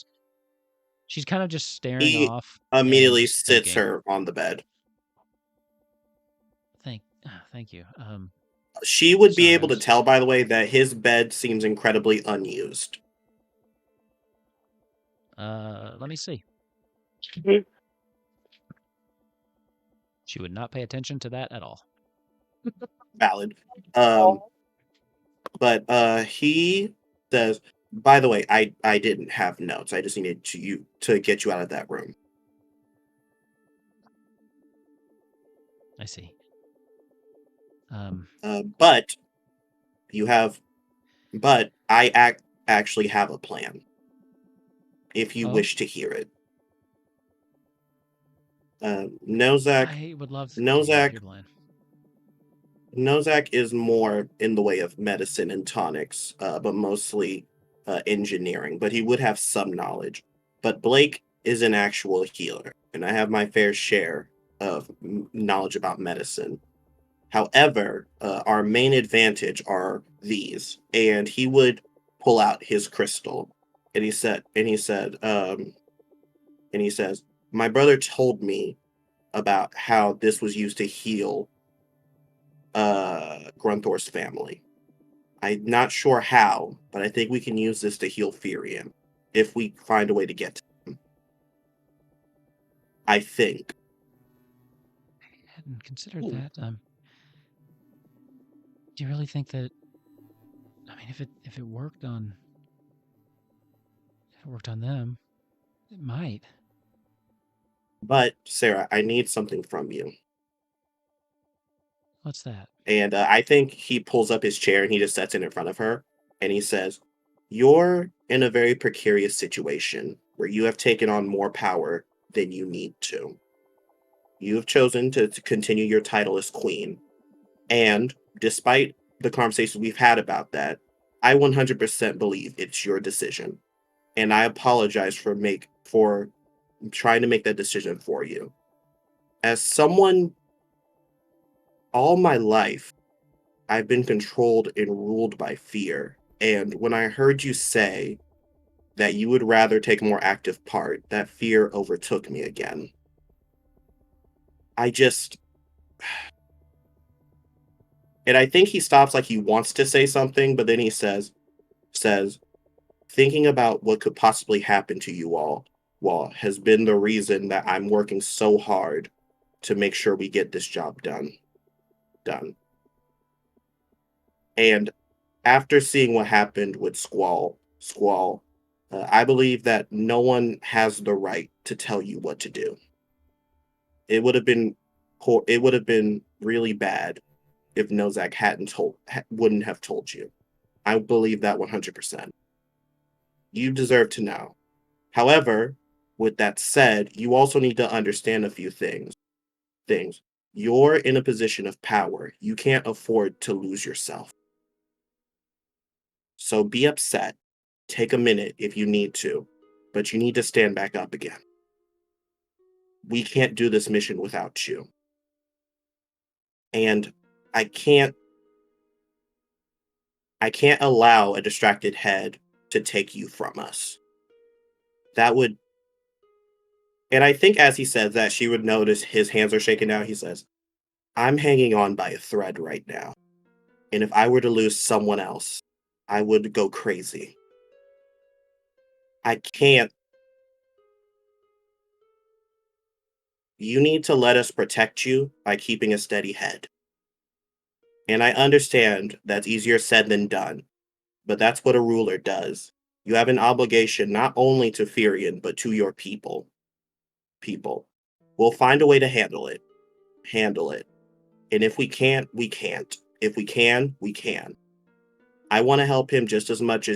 she's kind of just staring He off. immediately and just sits thinking. her on the bed. Thank you. She would be sorry, able to tell, by the way, that his bed seems incredibly unused. Let me see. She would not pay attention to that at all. Valid. But he says, by the way, I didn't have notes. I just needed to get you out of that room. I see. But I actually have a plan. If you wish to hear it. Nozak. I would love to hear your plan. Nozak is more in the way of medicine and tonics, but mostly engineering. But he would have some knowledge. But Blake is an actual healer, and I have my fair share of knowledge about medicine. However, our main advantage are these, and he would pull out his crystal, and he says, "My brother told me about how this was used to heal Grunthor's family. I'm not sure how, but I think we can use this to heal Firion if we find a way to get to him. I think." I hadn't considered that. Do you really think that? I mean, if it worked on them, it might. But Sarah, I need something from you. What's that? And I think he pulls up his chair and he just sets it in front of her. And he says, "You're in a very precarious situation where you have taken on more power than you need to. You have chosen to continue your title as queen. And despite the conversations we've had about that, I 100% believe it's your decision. And I apologize for trying to make that decision for you. As someone, all my life, I've been controlled and ruled by fear. And when I heard you say that you would rather take a more active part, that fear overtook me again. And I think he stops like he wants to say something, but then he says, thinking about what could possibly happen to you all has been the reason that I'm working so hard to make sure we get this job done. And after seeing what happened with Squall, I believe that no one has the right to tell you what to do. It would have been really bad if Nozak wouldn't have told you. I believe that 100%. You deserve to know. However, with that said, you also need to understand a few things. You're in a position of power. You can't afford to lose yourself. So be upset. Take a minute if you need to, but you need to stand back up again. We can't do this mission without you. And I can't allow a distracted head to take you from us. And I think as he says that, she would notice his hands are shaking now. He says, "I'm hanging on by a thread right now. And if I were to lose someone else, I would go crazy. I can't. You need to let us protect you by keeping a steady head. And I understand that's easier said than done, but that's what a ruler does. You have an obligation not only to Firion, but to your people. We'll find a way to handle it. And if we can't, we can't. If we can, we can. I want to help him just as much,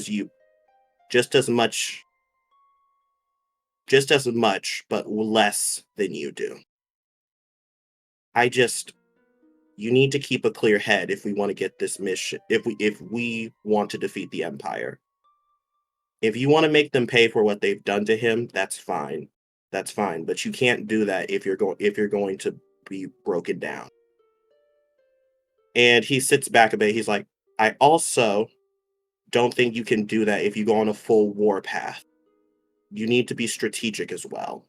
but less than you do. You need to keep a clear head if we want to get this mission, if we want to defeat the Empire. If you want to make them pay for what they've done to him, that's fine. But you can't do that if you're going to be broken down." And he sits back a bit. He's like, "I also don't think you can do that if you go on a full war path. You need to be strategic as well.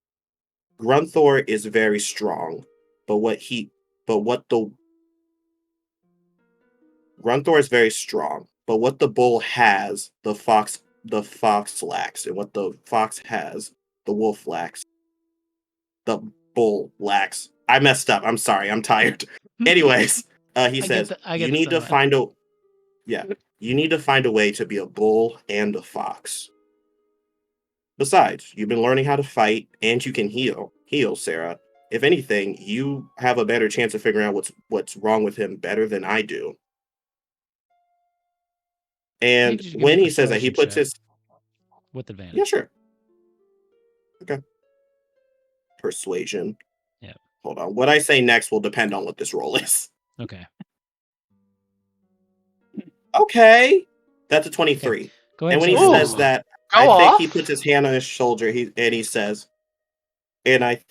Grunthor is very strong, Grunthor is very strong, but what the bull has, the fox lacks, and what the fox has, the wolf lacks. The bull lacks." I messed up. I'm sorry. I'm tired. Anyways, he says, "You need to find a way to be a bull and a fox. Besides, you've been learning how to fight, and you can heal, Sarah. If anything, you have a better chance of figuring out what's wrong with him better than I do." And when he says that, he puts his with advantage. Yeah, sure. Okay. Persuasion. Yeah. Hold on. What I say next will depend on what this roll is. Okay. Okay. That's a 23. Okay. Go ahead. And when he says that, I think he puts his hand on his shoulder. He says, I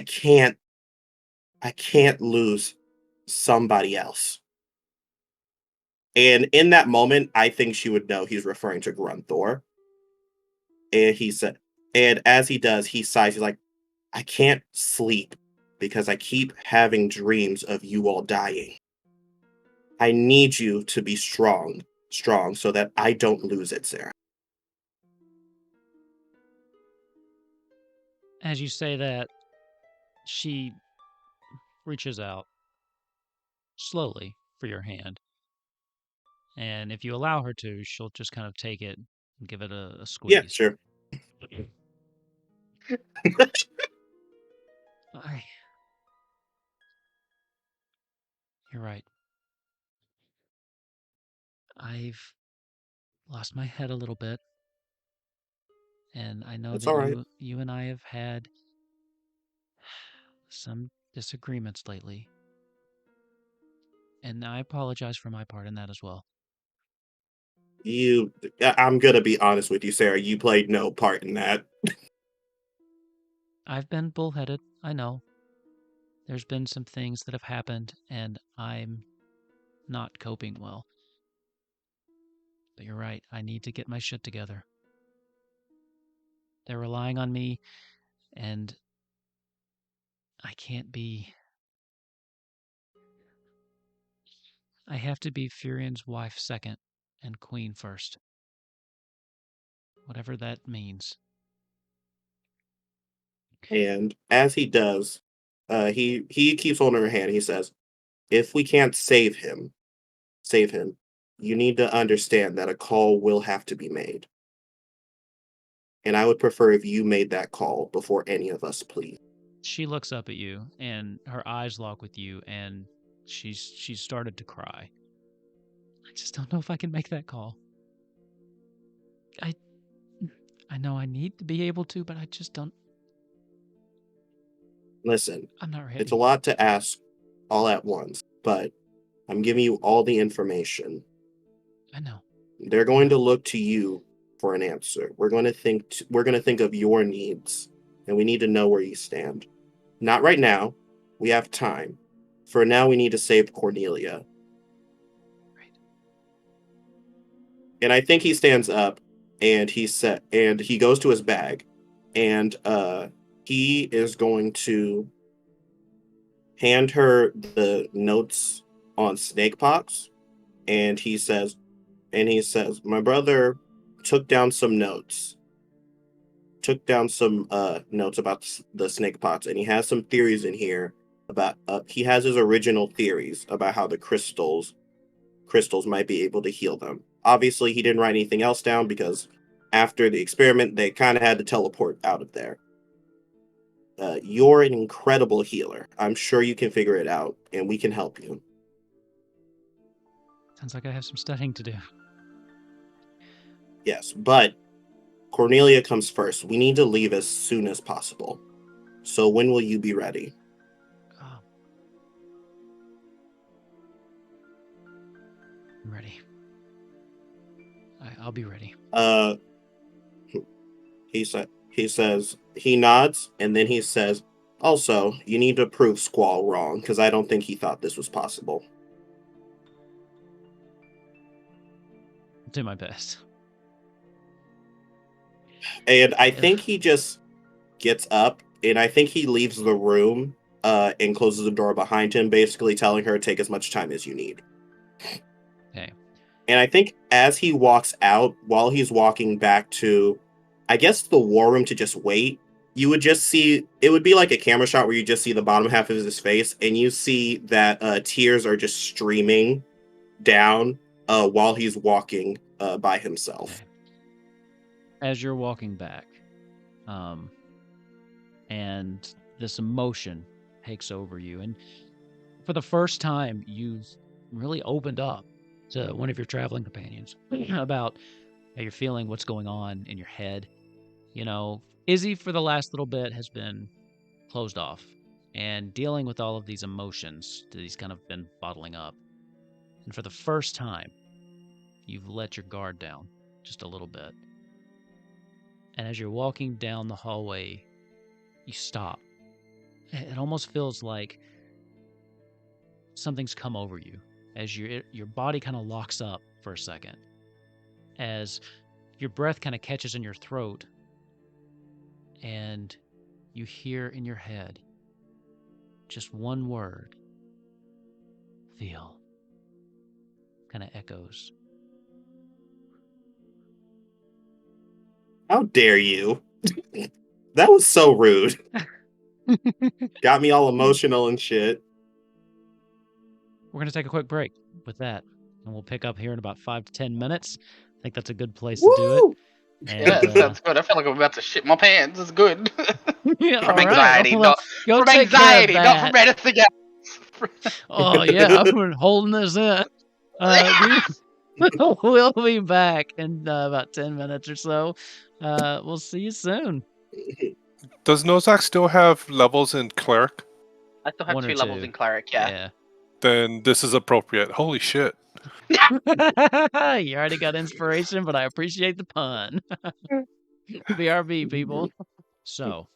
can't lose somebody else. And in that moment, I think she would know he's referring to Grunthor. And he said, and as he does, he sighs. He's like, I can't sleep because I keep having dreams of you all dying. I need you to be strong, so that I don't lose it, Sarah. As you say that, she reaches out slowly for your hand. And if you allow her to, she'll just kind of take it and give it a squeeze. Yeah, sure. You're right. I've lost my head a little bit. And I know That's that all right. you and I have had some disagreements lately. And I apologize for my part in that as well. I'm gonna be honest with you, Sarah. You played no part in that. I've been bullheaded, I know. There's been some things that have happened, and I'm not coping well. But you're right, I need to get my shit together. They're relying on me, and I can't be... I have to be Firion's wife second, and queen first. Whatever that means. And as he does, he keeps holding her hand. He says, "If we can't save him, you need to understand that a call will have to be made. And I would prefer if you made that call before any of us, please." She looks up at you, and her eyes lock with you, and she's started to cry. I just don't know if I can make that call. I know I need to be able to, but I just don't. Listen, I'm not ready. it's a lot to ask all at once, but I'm giving you all the information. I know. They're going to look to you for an answer. We're going to think of your needs, and we need to know where you stand. Not right now. We have time. For now, we need to save Cornelia. Right. And I think he stands up, and he goes to his bag, and he is going to hand her the notes on snakepox, and he says, my brother took down some notes. Notes about the snake pots, and he has some theories in here about. He has his original theories about how the crystals might be able to heal them. Obviously, he didn't write anything else down because after the experiment, they kind of had to teleport out of there. You're an incredible healer. I'm sure you can figure it out, and we can help you. Sounds like I have some studying to do. Yes, but Cornelia comes first. We need to leave as soon as possible. So when will you be ready? I'm ready. I'll be ready. He nods, and then he says, also, you need to prove Squall wrong, because I don't think he thought this was possible. I'll do my best. And I think he just gets up, and I think he leaves the room, and closes the door behind him, basically telling her to take as much time as you need. Okay. And I think as he walks out, while he's walking back to, I guess, the war room to just wait, you would just see, it would be like a camera shot where you just see the bottom half of his face, and you see that tears are just streaming down while he's walking by himself. Okay. As you're walking back, and this emotion takes over you, and for the first time, you've really opened up to one of your traveling companions about how you're feeling, what's going on in your head. You know, Izzy, for the last little bit, has been closed off and dealing with all of these emotions that he's kind of been bottling up. And for the first time, you've let your guard down just a little bit. And as you're walking down the hallway, you stop. It almost feels like something's come over you. as your body kind of locks up for a second, as your breath kind of catches in your throat, and you hear in your head just one word, feel, kind of echoes. How dare you? That was so rude. Got me all emotional and shit. We're going to take a quick break with that, and we'll pick up here in about 5 to 10 minutes. I think that's a good place to do it. Woo! And, Yeah, it sounds good. I feel like I'm about to shit my pants. It's good. yeah, From all right. anxiety, Well, not go from take care of anxiety, not that. from anything else. Oh yeah, we're holding this in. We'll be back in about 10 minutes or so. We'll see you soon. Does Nozak still have levels in cleric? I still have 1 or 2 levels 2. in cleric, yeah. Then this is appropriate. Holy shit. You already got inspiration, but I appreciate the pun. BRB people. So,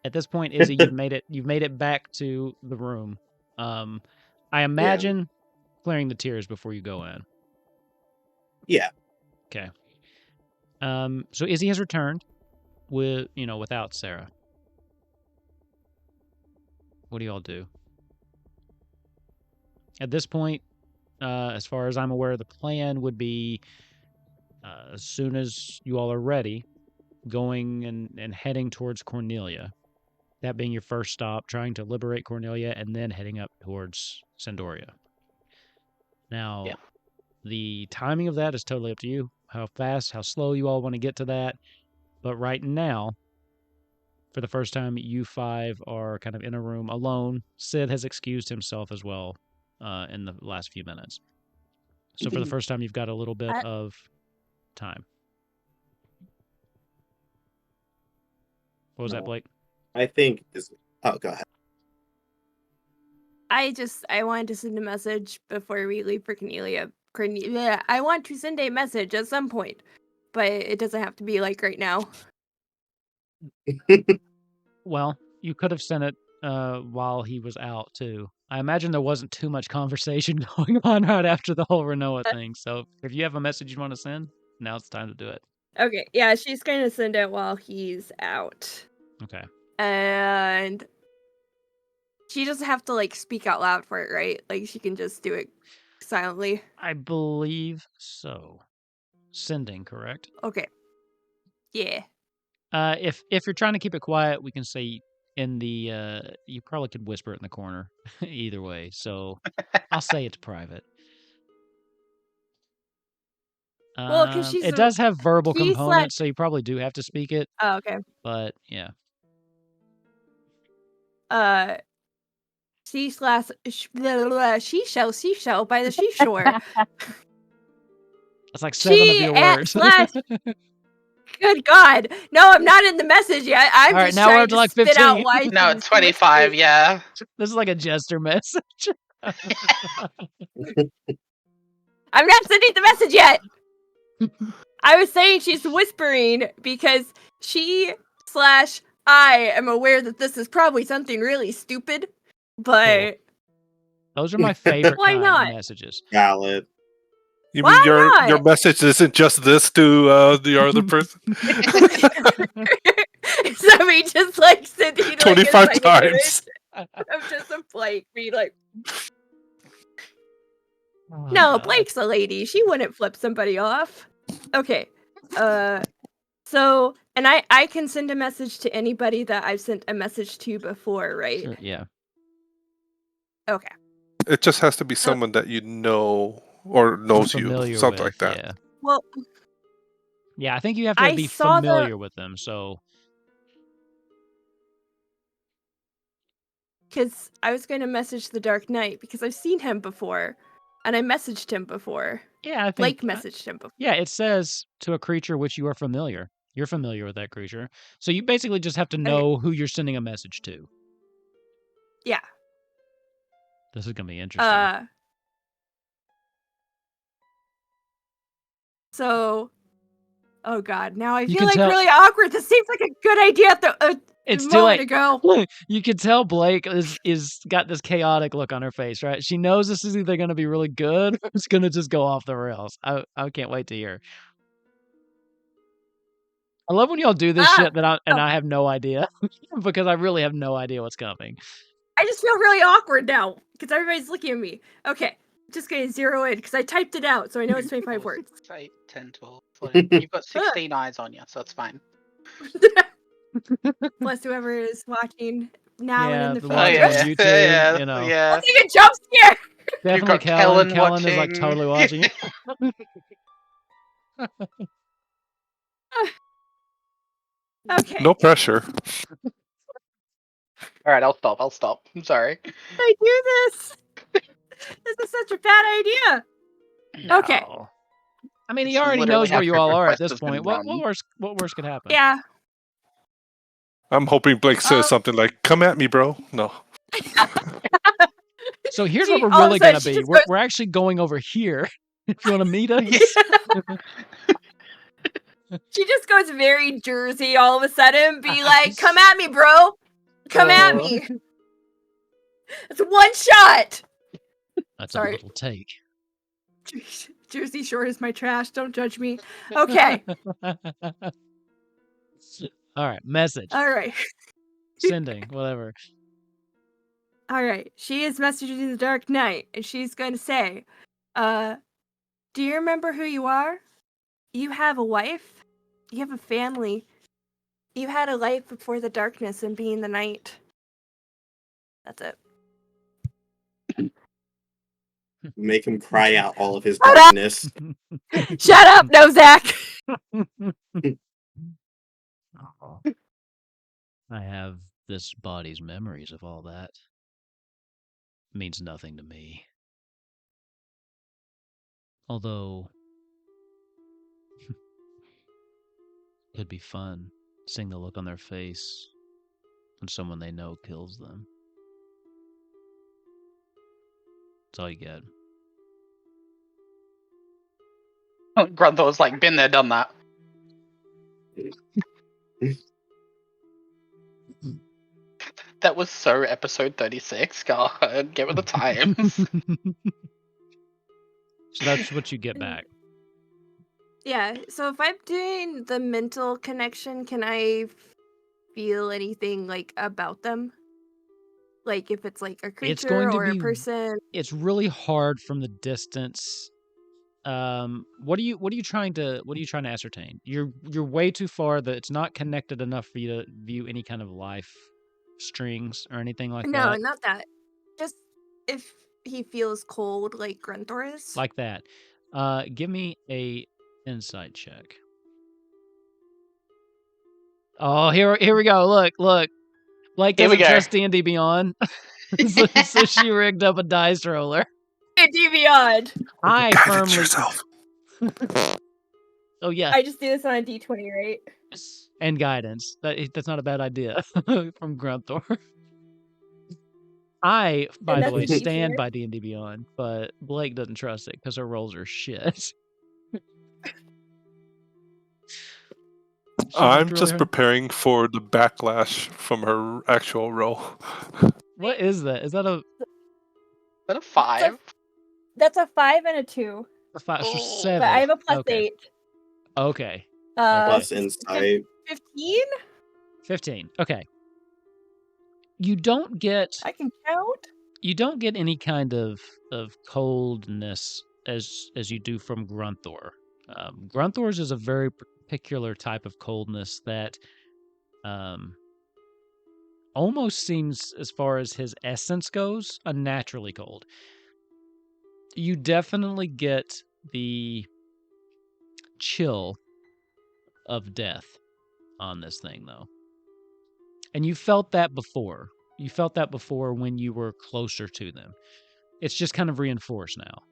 at this point, Izzy, you've made it back to the room. I imagine clearing the tears before you go in. Yeah. Okay. So Izzy has returned without Sarah. What do y'all do? At this point, as far as I'm aware, the plan would be, as soon as you all are ready, going and heading towards Cornelia. That being your first stop, trying to liberate Cornelia, and then heading up towards Sandoria. Now, the timing of that is totally up to you. How fast, how slow you all want to get to that. But right now, for the first time, you 5 are kind of in a room alone. Sid has excused himself as well in the last few minutes. So for the first time, you've got a little bit of time. What was that, Blake? I think this. Oh, go ahead. I wanted to send a message before we leave for Cornelia. I want to send a message at some point, but it doesn't have to be like right now. Well, you could have sent it while he was out too. I imagine there wasn't too much conversation going on right after the whole Renoa thing. So if you have a message you want to send, now's the time to do it. Okay, yeah, she's going to send it while he's out. Okay. And she doesn't have to like speak out loud for it, right? Like she can just do it silently. I believe so. Sending, correct? Okay. Yeah. If you're trying to keep it quiet, we can say in the you probably could whisper it in the corner. Either way. So I'll say it's private. Well, because it does have verbal components, so you probably do have to speak it. Oh, okay. But yeah. Seashell by the seashore. That's like 7 of your words. Good God. No, I'm not in the message yet. I'm all right, just now we're trying up to to like spit 15. out why No, it's 25, yeah. This is like a jester message. I'm not sending the message yet. I was saying she's whispering because she/I am aware that this is probably something really stupid, but those are my favorite why kind not? of messages. Valid. You Why mean your not? message isn't just this to the other person? So we just like sending like 25 times. of just a Blake being like, Oh, no, God. Blake's a lady. She wouldn't flip somebody off. Okay. So, and I can send a message to anybody that I've sent a message to before, right? Sure, yeah. Okay. It just has to be someone that you know or knows you, Familiar something with, like that. yeah. Well, yeah, I think you have to I be saw familiar with them. So because I was going to message the Dark Knight because I've seen him before, and I messaged him before. yeah, I think Blake messaged him before. yeah, it says to a creature which you are familiar. You're familiar with that creature, so you basically just have to know who you're sending a message to. Yeah. This is gonna be interesting. So, oh God, now I You feel can like tell- really awkward. This seems like a good idea It's a too moment late. ago. You can tell Blake is got this chaotic look on her face, right? She knows this is either going to be really good or it's going to just go off the rails. I can't wait to hear. I love when y'all do this shit that I have no idea because I really have no idea what's coming. I just feel really awkward now because everybody's looking at me. Okay, just gonna zero in because I typed it out, so I know it's 25 words. 8, 10, 12. 14. You've got 16 eyes on you, so it's fine. Plus whoever is watching now and in the the future. watching on YouTube, you know. I'll take a jump scare. Definitely got Kellen. Kellen Kellen is like watching. totally watching it. Okay. No pressure. All right, I'll stop. I'm sorry. I do this. This is such a bad idea. Okay. No. I mean, he It's already literally knows where how you all are at Quest this has been point. What run. worse could happen? Yeah. I'm hoping Blake says something like, "Come at me, bro." No. So here's She- what we're all of a really sudden gonna she be. just We're, goes- we're actually going over here. If you want to meet us. She just goes very Jersey all of a sudden, be like, "Come at me, bro. Come at me." It's one shot. That's Sorry. a little take. Jersey Shore is my trash. Don't judge me. Okay. All right. Message. All right. Sending. Whatever. All right. She is messaging the Dark Knight, and she's going to say, do you remember who you are? You have a wife. You have a family. You had a life before the darkness and being the night. That's it. Make him cry out all of his darkness. Shut up, Nozak! Oh. I have this body's memories of all that. It means nothing to me. Although, it could be fun seeing the look on their face when someone they know kills them. That's all you get. Grunthor's like, been there, done that. That was so episode 36. God, get with the times. So that's what you get back. Yeah, so if I'm doing the mental connection, can I feel anything, like, about them? Like, if it's, like, a creature going to or a be- person? It's really hard from the distance. What are you trying to ascertain? You're way too far that it's not connected enough for you to view any kind of life strings or anything like No, that. not that. Just if he feels cold like Grunthor is. Like that. Give me a insight check. Oh, here we go. Look. Blake Here we doesn't go. trust D&D Beyond, so she rigged up a dice roller. D Beyond. I Guidance firmly. yourself. Oh yeah, I just do this on a D20, right? and guidance. That's not a bad idea from Grunthor. I, by the that's way, a D4? stand by D&D Beyond, but Blake doesn't trust it because her rolls are shit. I'm really just hard. preparing for the backlash from her actual role. What is that? Is that a Is that a 5? That's a 5 and a 2. 5 for Oh, 7? But I have a plus Okay. 8. Okay. Plus insight. 15? 15. Okay. You don't get I can count? any kind of coldness as you do from Grunthor. Grunthor's is a very particular type of coldness that almost seems, as far as his essence goes, unnaturally cold. You definitely get the chill of death on this thing, though. And you felt that before. You felt that before when you were closer to them. It's just kind of reinforced now.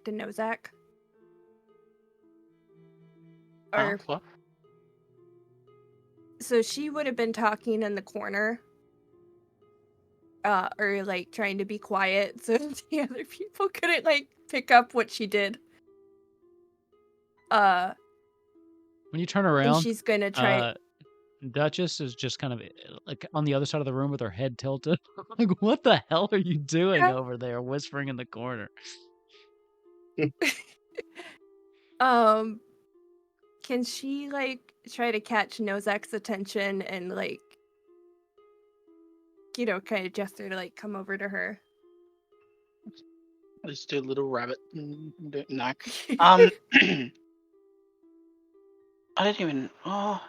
To Nozak? Or, what? so she would have been talking in the corner. Or, like, trying to be quiet so the other people couldn't, like, pick up what she did. When you turn and around, she's gonna try. Duchess is just kind of like on the other side of the room with her head tilted. Like, what the hell are you doing over there, whispering in the corner? Can she like try to catch Nozak's attention and like, kind of gesture to like come over to her? Let's do a little rabbit. No. I don't even. Oh,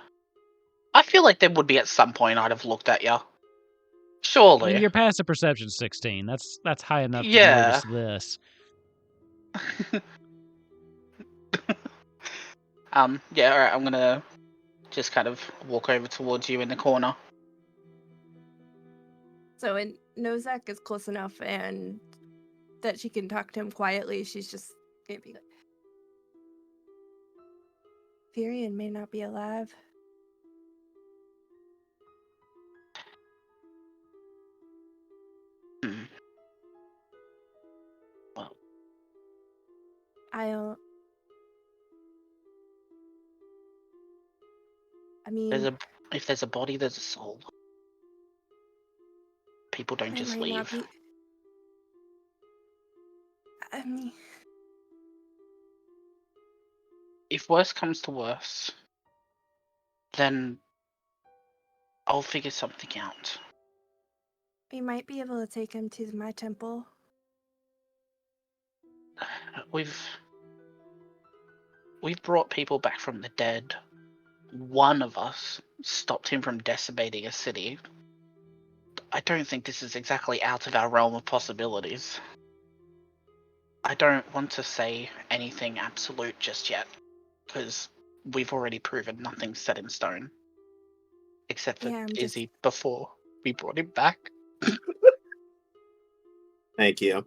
I feel like there would be at some point I'd have looked at you. I Surely. mean, your passive perception 16. That's high enough Yeah. to notice this. Yeah. All right. I'm gonna just kind of walk over towards you in the corner. So when Nozak is close enough and that she can talk to him quietly, she's just gonna be like, Firion may not be alive. Well, I mean, if there's a body, there's a soul. People don't just leave. I mean, if worse comes to worse, then I'll figure something out. we might be able to take him to my temple. We've brought people back from the dead. One of us stopped him from decimating a city. I don't think this is exactly out of our realm of possibilities. I don't want to say anything absolute just yet, because we've already proven nothing's set in stone. Except for Izzy before we brought him back. Thank you.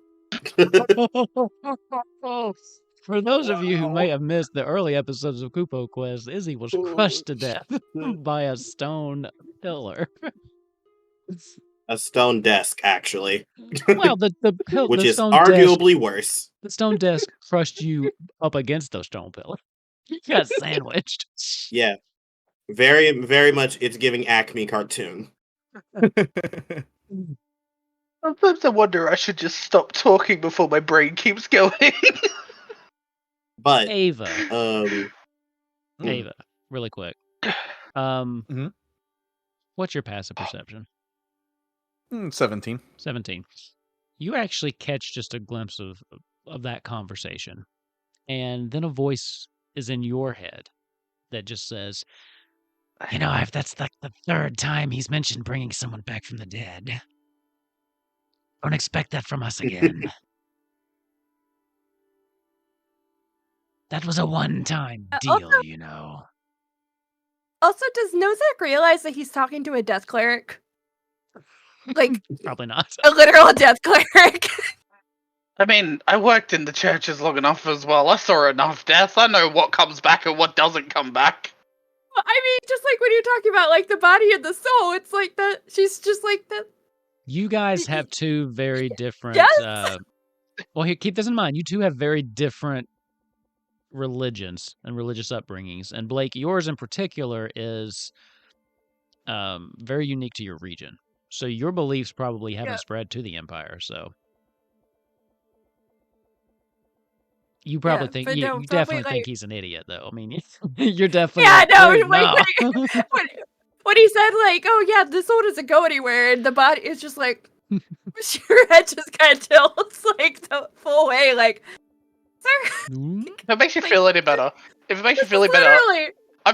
For those of you who may have missed the early episodes of Kupo Quest, Izzy was crushed to death by a stone pillar. A stone desk, actually. Well, the which the is stone arguably desk, worse. The stone desk crushed you up against those stone pillars. You got sandwiched. Yeah. Very, very much it's giving Acme cartoon. Sometimes I wonder I should just stop talking before my brain keeps going. But Ava, really quick. What's your passive perception? 17. 17. You actually catch just a glimpse of that conversation. And then a voice is in your head that just says, if that's like the third time he's mentioned bringing someone back from the dead, don't expect that from us again. That was a one-time deal, Also, does Nozak realize that he's talking to a death cleric? Like, probably not. A literal death cleric. I mean, I worked in the churches long enough as well. I saw enough death. I know what comes back and what doesn't come back. I mean, just like when you're talking about like the body and the soul, it's like that. She's just like that. You guys have two very different. Yes. Well, here, keep this in mind. You two have very different religions and religious upbringings, and Blake, yours in particular is very unique to your region. So your beliefs probably haven't spread to the Empire. So you probably think you definitely think he's an idiot, though. I mean, you're definitely when he said like, "Oh yeah, the soul doesn't go anywhere," and the body is just like, your head just kind of tilts like the full way, like. Sir? If it makes you feel any better, I've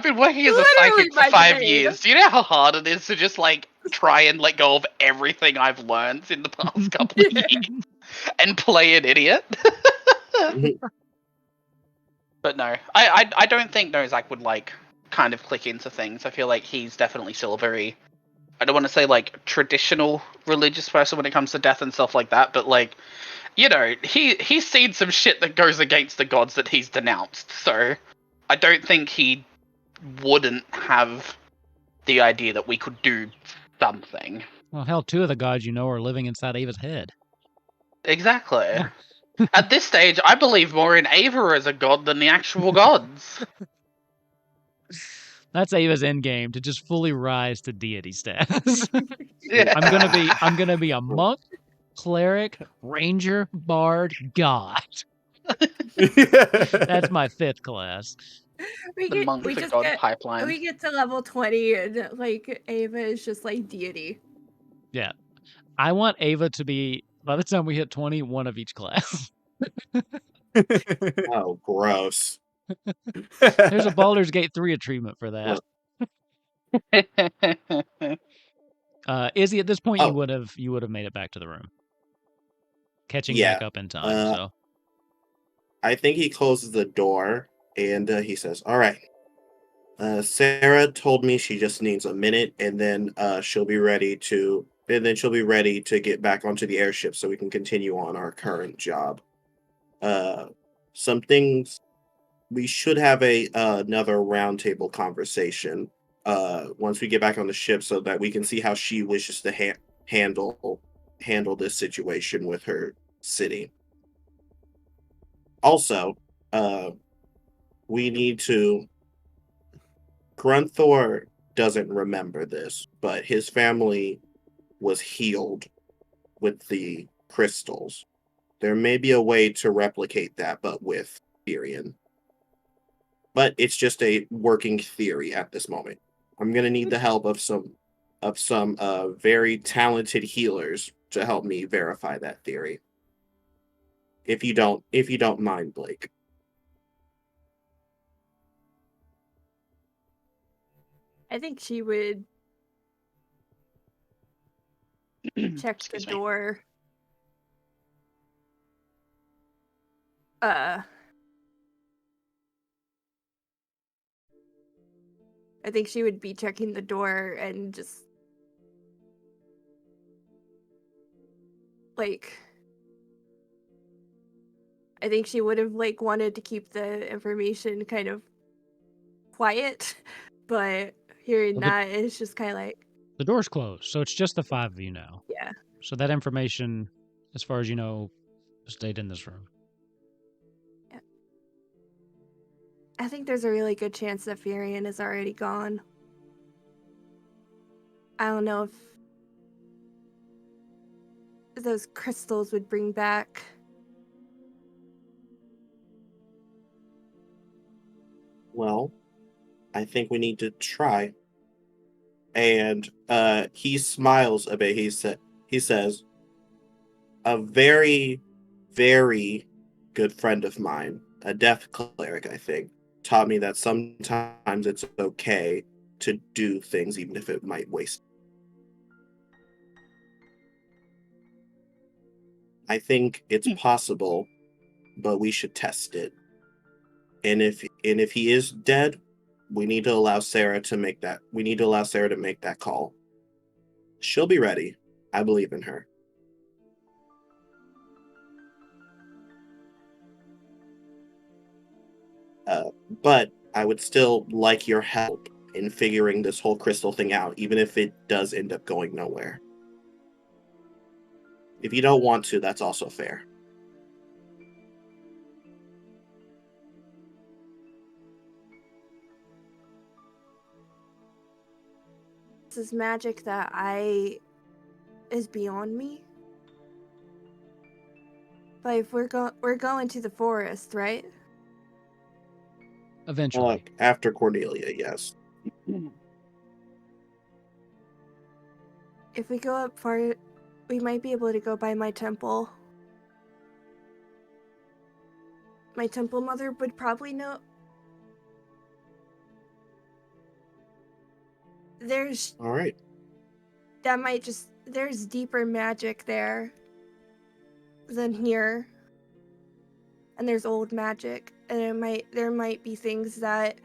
been working as a psychic for 5 years. Do you know how hard it is to just like try and let go of everything I've learned in the past couple of years and play an idiot? But no, I don't think Nozak would like kind of click into things. I feel like he's definitely still a very, I don't want to say like traditional religious person when it comes to death and stuff like that, but like, he's seen some shit that goes against the gods that he's denounced. So I don't think he wouldn't have the idea that we could do something. Well, hell, two of the gods are living inside Ava's head. Exactly. At this stage, I believe more in Ava as a god than the actual gods. That's Ava's end game, to just fully rise to deity status. Yeah. I'm gonna be a monk, cleric, ranger, bard, god. That's my 5th class. The monk we for just God get pipeline. we get to level 20 and like Ava is just like deity. Yeah. I want Ava to be, by the time we hit 20, one of each class. Oh, gross. There's a Baldur's Gate 3 achievement for that. Izzy, at this point, Oh. you would have made it back to the room, catching Yeah. back up in time. So I think he closes the door and he says, "All right. Sarah told me she just needs a minute, and then she'll be ready to get back onto the airship so we can continue on our current job. Some things we should have another roundtable conversation once we get back on the ship so that we can see how she wishes to handle this situation with her city. Also, we need to. Grunthor doesn't remember this, but his family was healed with the crystals. There may be a way to replicate that, but with Firion. But it's just a working theory at this moment. I'm gonna need the help of some very talented healers to help me verify that theory. If you don't mind, Blake. I think she would check the Excuse me. door. I think she would be checking the door and just like I think she would have like wanted to keep the information kind of quiet, but hearing Well, that it's just kind of like the door's closed, so it's just the 5 of you now. yeah. So that information, as far as you know, stayed in this room. I think there's a really good chance that Firion is already gone. I don't know if those crystals would bring back. Well, I think we need to try. And he smiles a bit. He says, a very, very good friend of mine, a death cleric, I think, taught me that sometimes it's okay to do things even if it might waste. I think it's possible, but we should test it. And if he is dead, we need to allow Sarah to make that. We need to allow Sarah to make that call. She'll be ready. I believe in her. But I would still like your help in figuring this whole crystal thing out, even if it does end up going nowhere. If you don't want to, that's also fair. This is magic that is beyond me. But if we're going to the forest, right? Eventually. After Cornelia, yes. If we go up far, we might be able to go by my temple. My temple mother would probably know. All right. There's deeper magic there than here. And there's old magic. And there might be things that,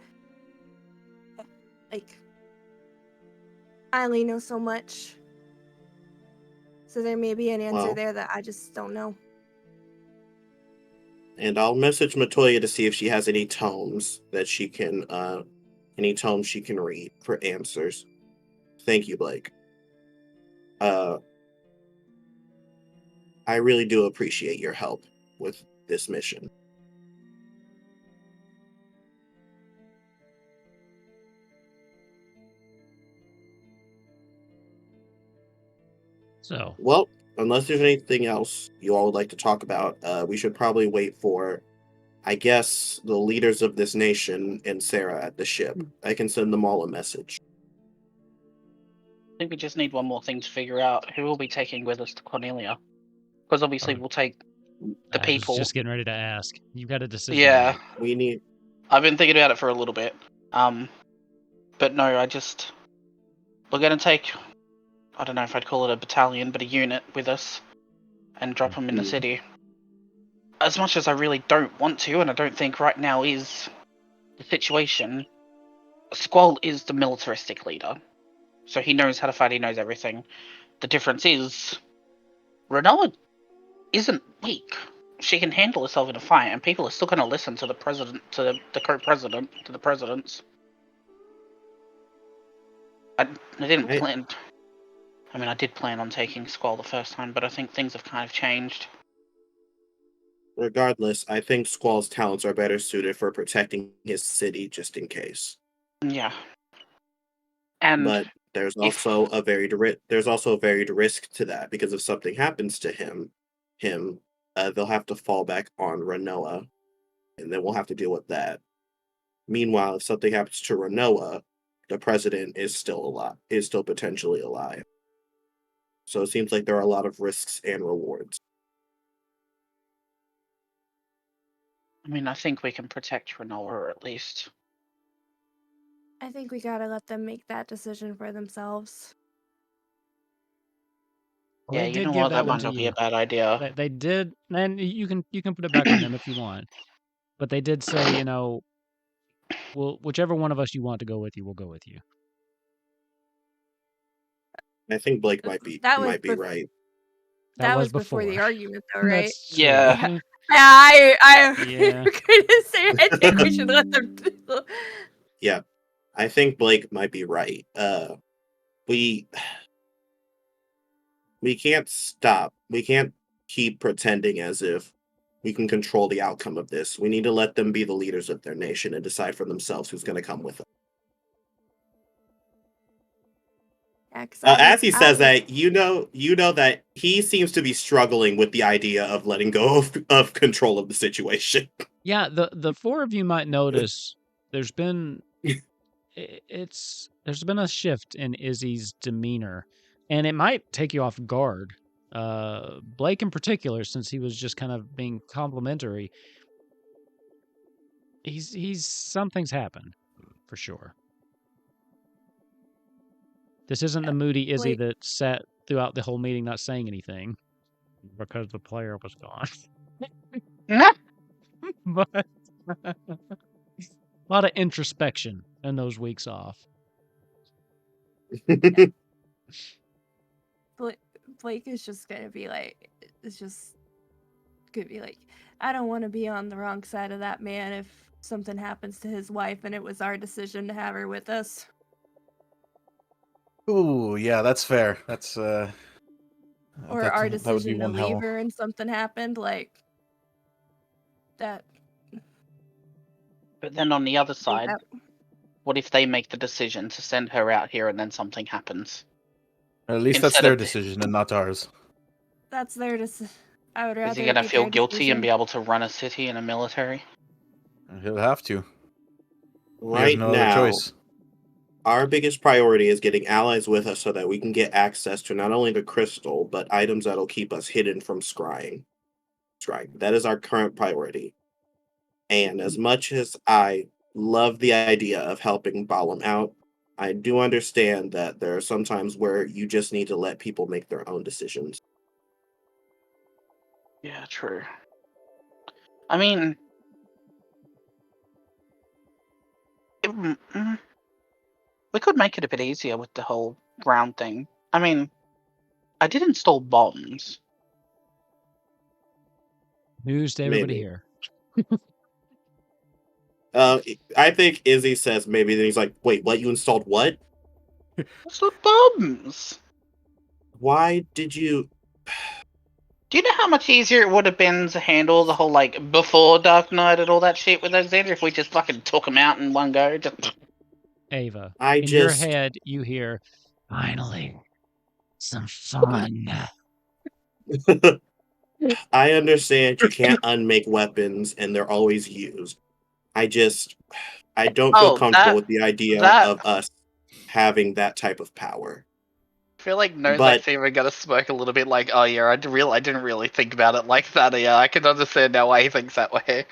like, I only know so much. So there may be an answer there that I just don't know. And I'll message Matoya to see if she has any tomes that she can read for answers. Thank you, Blake. I really do appreciate your help with this mission. So, Well, unless there's anything else you all would like to talk about, we should probably wait for, I guess, the leaders of this nation and Sarah at the ship. I can send them all a message. I think we just need one more thing to figure out. Who will be taking with us to Cornelia? Because obviously we'll take the I was people. just getting ready to ask. You got a decision? Yeah, to make. We need. I've been thinking about it for a little bit. But no, we're gonna take, I don't know if I'd call it a battalion, but a unit with us, and drop them in the city. As much as I really don't want to, and I don't think right now is the situation, Squall is the militaristic leader. So he knows how to fight, he knows everything. The difference is, Renoa isn't weak. She can handle herself in a fight, and people are still going to listen to the president, to the co-president, to the presidents. I didn't plan. I mean, I did plan on taking Squall the first time, but I think things have kind of changed. Regardless, I think Squall's talents are better suited for protecting his city, just in case. Yeah. And but there's also a varied risk to that, because if something happens to him, they'll have to fall back on Renoa, and then we'll have to deal with that. Meanwhile, if something happens to Renoa, the president is still potentially alive. So it seems like there are a lot of risks and rewards. I mean, I think we can protect Renoa at least. I think we gotta let them make that decision for themselves. Well, Yeah, they you did know give what? that That one might to not be you. a bad idea. They did, and you can put it back on them if you want. But they did say, well, whichever one of us you want to go with you, we'll go with you. I think Blake might be right. That was before the argument, though, right? That's true. Yeah. I Yeah. gonna say I think we should let them. Yeah, I think Blake might be right. We can't stop. We can't keep pretending as if we can control the outcome of this. We need to let them be the leaders of their nation and decide for themselves who's going to come with them. As he says that, you know that he seems to be struggling with the idea of letting go of control of the situation. Yeah, the four of you might notice there's been there's been a shift in Izzy's demeanor, and it might take you off guard. Blake in particular, since he was just kind of being complimentary. He's something's happened for sure. This isn't the moody Izzy that sat throughout the whole meeting not saying anything because the player was gone. But a lot of introspection in those weeks off. Blake is just gonna be like, I don't want to be on the wrong side of that man if something happens to his wife and it was our decision to have her with us. Ooh, yeah, that's fair. That's or our decision to leave her and something happened, like that. But then on the other side, what if they make the decision to send her out here and then something happens? At least that's their decision and not ours. That's their decision. I would rather. Is he gonna feel guilty and be able to run a city in a military? He'll have to. Right he has no now, other choice. Our biggest priority is getting allies with us so that we can get access to not only the crystal, but items that'll keep us hidden from scrying. That is our current priority. And as much as I love the idea of helping Balam out, I do understand that there are some times where you just need to let people make their own decisions. Yeah, true. I mean, we could make it a bit easier with the whole ground thing. I mean, I did install bombs. News to everybody here. I think Izzy says maybe, then he's like, wait, what? You installed what? What's the bombs? Why did you... Do you know how much easier it would have been to handle the whole, like, before Dark Knight and all that shit with Alexander if we just fucking took them out in one go? Ava, your head, you hear, finally. Some fun. I understand you can't unmake weapons and they're always used. I don't feel comfortable with the idea of us having that type of power. I feel like But- Nozak's even gonna smirk a little bit like, oh yeah, I didn't really think about it like that. Yeah, I can understand now why he thinks that way.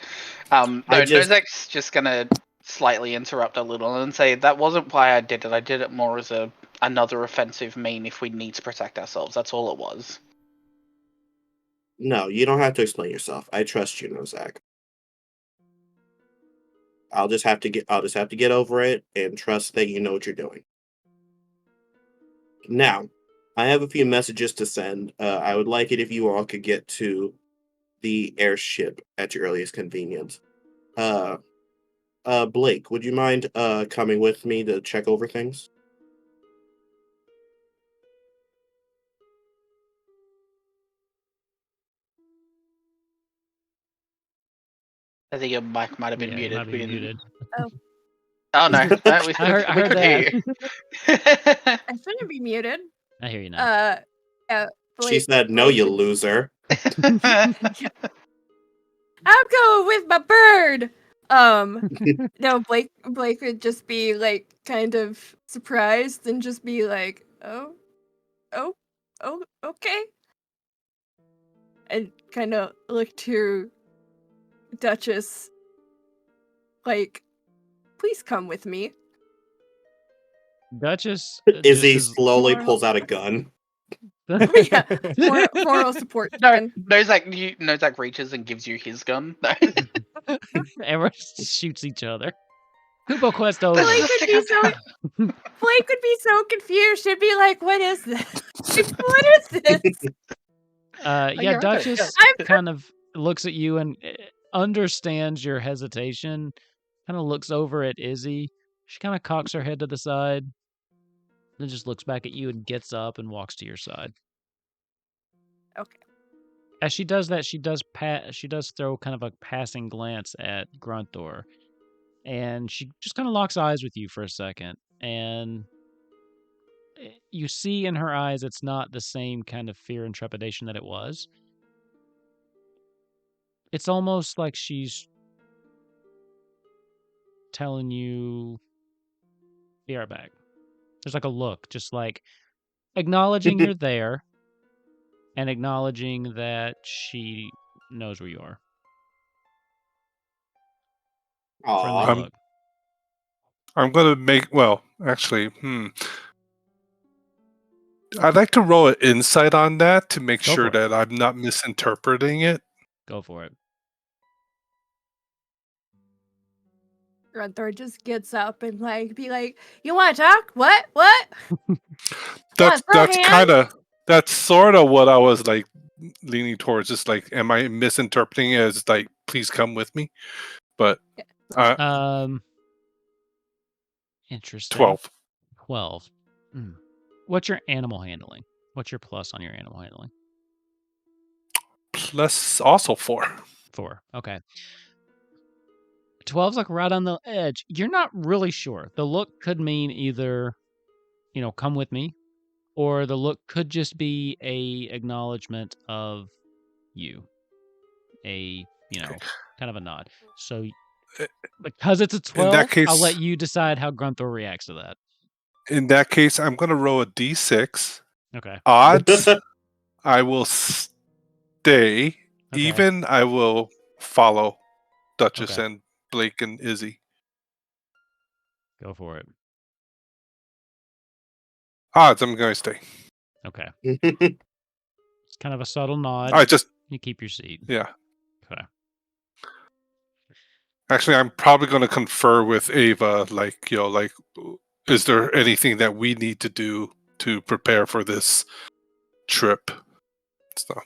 Nozak's just gonna slightly interrupt a little and say that wasn't why I did it. I did it more as another offensive mean if we need to protect ourselves. That's all it was. No, you don't have to explain yourself. I trust you, Nozak. I'll just have to get over it and trust that you know what you're doing. Now, I have a few messages to send. I would like it if you all could get to the airship at your earliest convenience. Blake, would you mind coming with me to check over things? I think your mic might have been muted. Might be muted. Oh no, we heard could hear you. I shouldn't be muted. I hear you now. She said, "No, you loser." I'm going with my bird. No, Blake would just be like kind of surprised and just be like, oh, okay. And kind of look to Duchess like, please come with me. Duchess Izzy slowly pulls out a gun. Yeah, moral support. No, Nozak reaches and gives you his gun. Everyone shoots each other. Kupo quest over. Blake would be so confused. She'd be like, "What is this? What is this?" Yeah, Duchess kind of looks at you and understands your hesitation. Kind of looks over at Izzy. She kind of cocks her head to the side, then just looks back at you and gets up and walks to your side. Okay. As she does that, she does throw kind of a passing glance at Grunthor, and she just kind of locks eyes with you for a second, and you see in her eyes it's not the same kind of fear and trepidation that it was. It's almost like she's telling you, be right back. There's like a look, just like acknowledging you're there and acknowledging that she knows where you are. Friendly look. I'm gonna make I'd like to roll an insight on that to make sure that I'm not misinterpreting it. Go for it. Grunthor just gets up and be like, "You want to talk? What? That's sort of what I was like leaning towards. Just like, am I misinterpreting it as like, please come with me? But interesting. 12. What's your animal handling? What's your plus on your animal handling? Plus also 4. 4. Okay. 12's like right on the edge. You're not really sure. The look could mean either, come with me, or the look could just be a acknowledgement of you. Kind of a nod. So because it's a 12, in that case, I'll let you decide how Grunthor reacts to that. In that case, I'm going to roll a d6. Okay. Odds, I will stay. Okay. Even, I will follow Duchess and Blake and Izzy. Go for it. Odds, I'm going to stay. Okay. It's kind of a subtle nod. You keep your seat. Yeah. Okay. Actually, I'm probably going to confer with Ava, is there anything that we need to do to prepare for this trip? So.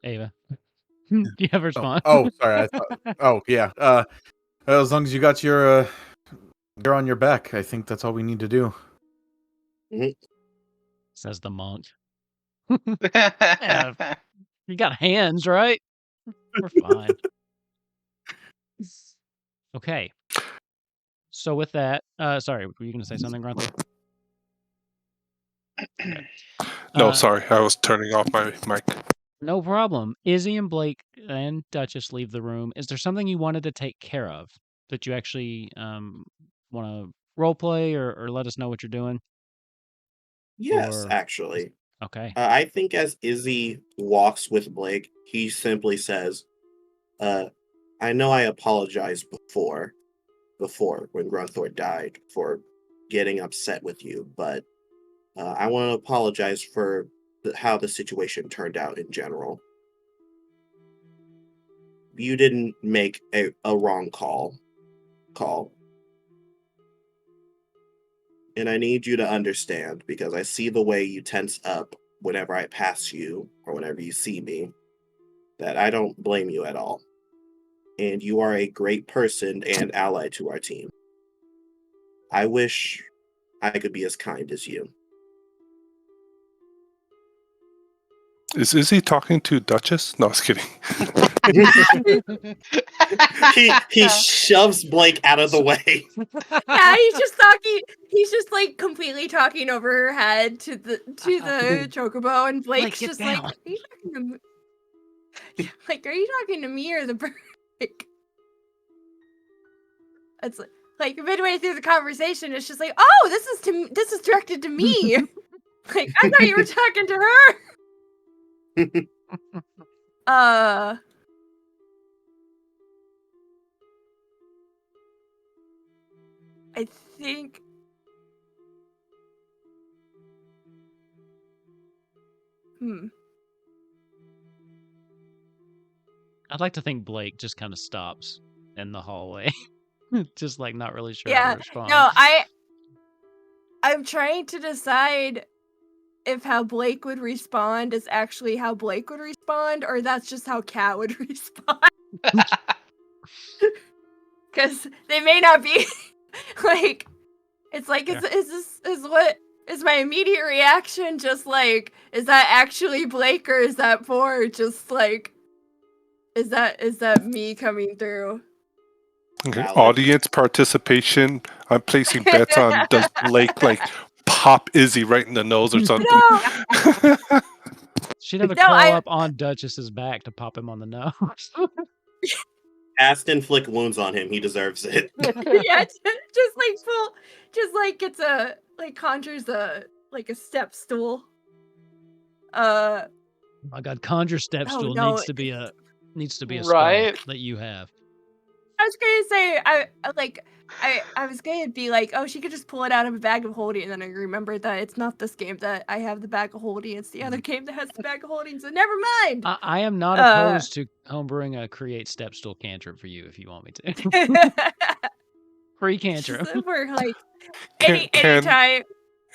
Ava. Do you have a response? Sorry. Yeah. As long as you got your gear on your back, I think that's all we need to do. Says the monk. Yeah, you got hands, right? We're fine. Okay. So with that, sorry, were you going to say something, Grunther? Okay. No, sorry, I was turning off my mic. No problem. Izzy and Blake and Duchess leave the room. Is there something you wanted to take care of that you actually want to role play or let us know what you're doing? Yes, Or actually. okay. I think as Izzy walks with Blake, he simply says, I know I apologized before when Grunthor died for getting upset with you, but I want to apologize for how the situation turned out in general. You didn't make a wrong call. And I need you to understand, because I see the way you tense up whenever I pass you or whenever you see me, that I don't blame you at all. And you are a great person and ally to our team. I wish I could be as kind as you. Is Izzy talking to Duchess? No, I was kidding. He shoves Blake out of the way. Yeah, he's just talking. He's just like completely talking over her head to the chocobo, and Blake's get just down. like, "Are you talking to me? Like, are you talking to me or the bird?" Like, it's like midway through the conversation, it's just like, "Oh, this is directed to me." Like, I thought you were talking to her. I think. I'd like to think Blake just kind of stops in the hallway, just like not really sure how Yeah. to respond. No, I'm trying to decide if how Blake would respond is actually how Blake would respond, or that's just how Kat would respond. Because they may not be like. It's like, Yeah. is my immediate reaction just like, is that actually Blake, or is that more just like, is that me coming through? Okay. Valid. Audience participation. I'm placing bets on does Blake like pop Izzy right in the nose or something? No. She'd have to No, crawl up on Duchess's back to pop him on the nose. Cast inflict wounds on him. He deserves it. Yeah, just like gets conjures a step stool. Oh my god, conjure step Oh, stool no, needs to be a Right? spell that you have. I was gonna say I was gonna be like, oh, she could just pull it out of a bag of holding, and then I remembered that it's not this game that I have the bag of holding, it's the other game that has the bag of holding, so never mind. I am not opposed to homebrewing a create step stool cantrip for you if you want me to. Free cantrip. We're like Can anytime.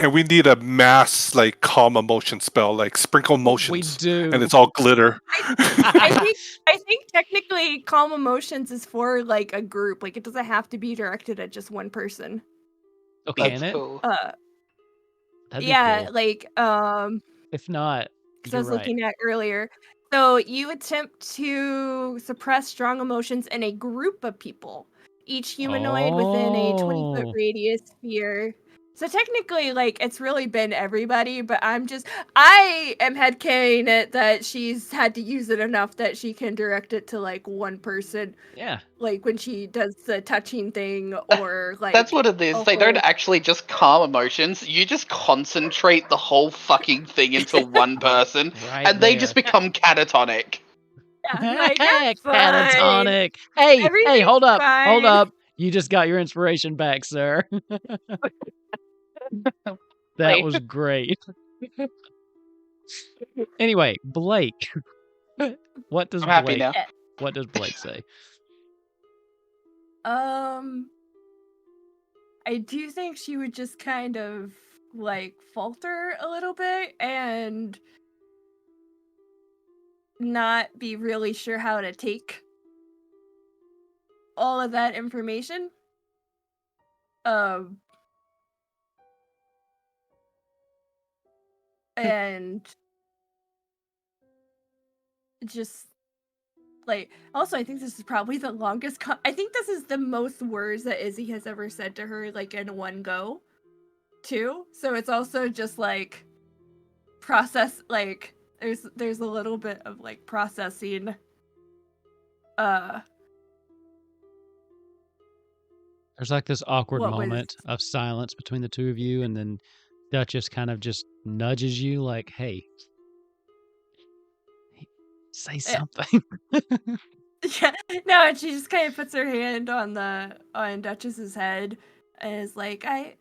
and we need a mass like calm emotion spell, like sprinkle motions. We do. And it's all glitter. I think technically calm emotions is for like a group. Like it doesn't have to be directed at just one person. Oh, can That's it? cool. That'd be Yeah, cool. like If not, because I was looking at earlier. So you attempt to suppress strong emotions in a group of people, each humanoid within a 20-foot Oh. radius sphere. So technically, like, it's really been everybody, but I am headcanaing it that she's had to use it enough that she can direct it to, like, one person. Yeah. Like, when she does the touching thing, or, like... That's what it is. They don't actually just calm emotions. You just concentrate the whole fucking thing into one person, Right and they just become catatonic. Yeah, like, that's fine. Catatonic. Hey, Everything's hold up. Hold fine. up. You just got your inspiration back, sir. That was great. Anyway, Blake. What does I'm happy now. What does Blake say? I do think she would just kind of like falter a little bit and not be really sure how to take all of that information. And just like, also, I think this is probably the longest. I think this is the most words that Izzy has ever said to her, like in one go, too. So it's also just like process. Like, there's a little bit of like processing. There's like this awkward What was- moment of silence between the two of you, and then Duchess kind of just nudges you, like, "Hey, say something." Yeah, no, and she just kind of puts her hand on Duchess's head and is like, I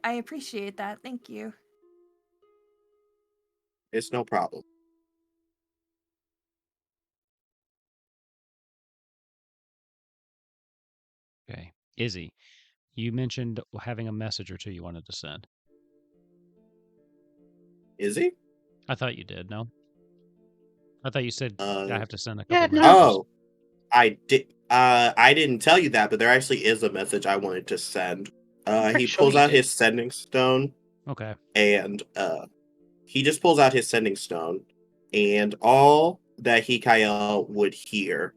appreciate that. Thank you. It's no problem. Okay, Izzy, you mentioned having a message or two you wanted to send. Is he? I thought you did. No, I thought you said I have to send a couple. Yeah, no. messages. Oh, I did. I didn't tell you that, but there actually is a message I wanted to send. Pretty He sure pulls you out did. his sending stone, Okay. and he just pulls out his sending stone, and all that Hikael would hear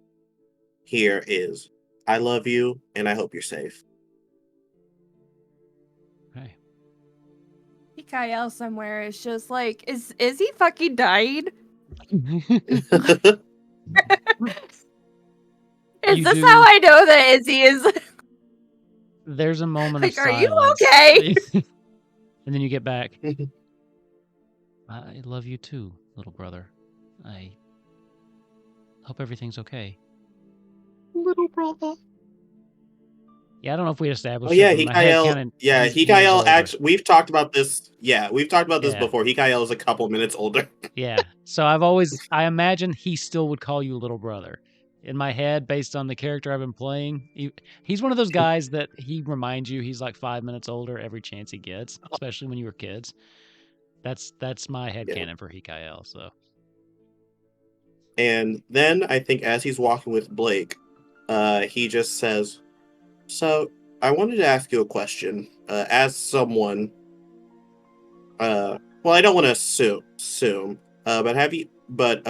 here is, "I love you, and I hope you're safe." Okay. Mikael somewhere is just like, is he fucking dying? Is You this do- how I know that Izzy is? There's a moment Like, of are you silence. okay? And then you get back. I love you too, little brother. I hope everything's okay. Little brother. Yeah, I don't know if we established. Oh yeah, it, but my head Hikael. canon, Yeah, he's Hikael. older. Actually, we've talked about this. Yeah, we've talked about this Yeah. before. Hikael is a couple minutes older. Yeah. So I imagine he still would call you little brother. In my head, based on the character I've been playing, he's one of those guys that he reminds you he's like 5 minutes older every chance he gets, especially when you were kids. That's my headcanon for Hikael. So And then I think as he's walking with Blake, he just says, "So I wanted to ask you a question. As someone, well, I don't want to assume, but have you? But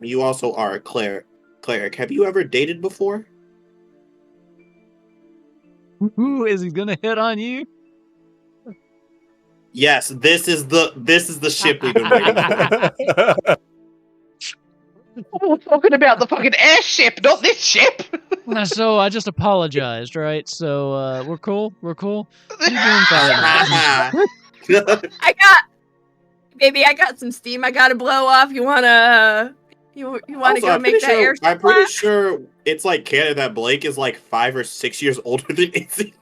you also are a cleric. Have you ever dated before?" Ooh, is he gonna hit on you? Yes, this is the ship we've been waiting for. We're talking about the fucking airship, not this ship. So I just apologized, right? So we're cool. We're cool. You're doing fine. I got some steam I gotta blow off. You wanna Also, go make that airship? I'm pretty fly? sure it's like canon that Blake is like 5 or 6 years older than Izzy.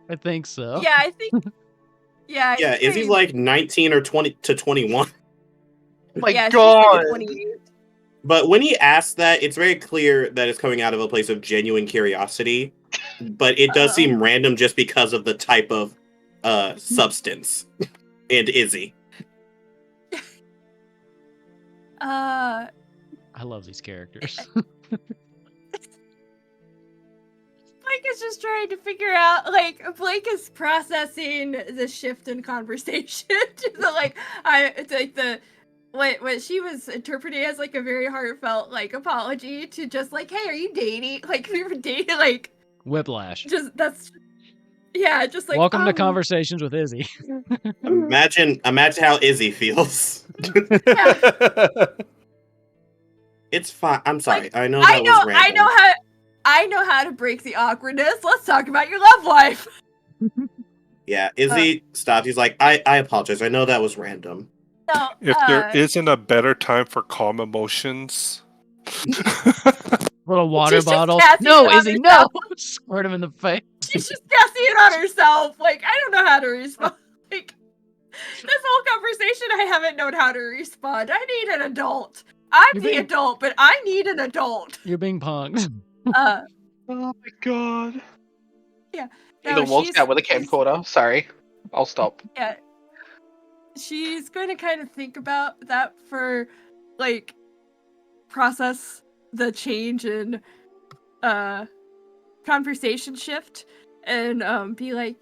I think so. Yeah, I think. Yeah, Yeah, Izzy's like 19 or 20 to 21. Oh my yeah, she's god. like 28. But when he asks that, it's very clear that it's coming out of a place of genuine curiosity. But it does seem random just because of the type of substance and Izzy. I love these characters. Blake is just trying to figure out, like, Blake is processing the shift in conversation. So, like, it's like what she was interpreting as like a very heartfelt like apology to just like, hey, are you dating? Like, we were dating, like Whiplash. just just like Welcome to Conversations with Izzy. Imagine how Izzy feels. It's fine. I'm sorry. Like, I know that was random. I know how to break the awkwardness. Let's talk about your love life. Yeah, Izzy stops. He's like, I apologize. I know that was random. No, If there isn't a better time for calm emotions. Little water She's just bottle. gassing No, it on Izzy, no! herself. Squirt him in the face. She's just gassing it on herself. Like, I don't know how to respond. Like, this whole conversation, I haven't known how to respond. I need an adult. I'm the adult, but I need an adult. You're being punked. Oh my god. Yeah. Either walks out with a camcorder. Sorry. I'll stop. Yeah. She's going to kind of think about that for, like, process the change in conversation shift and be like,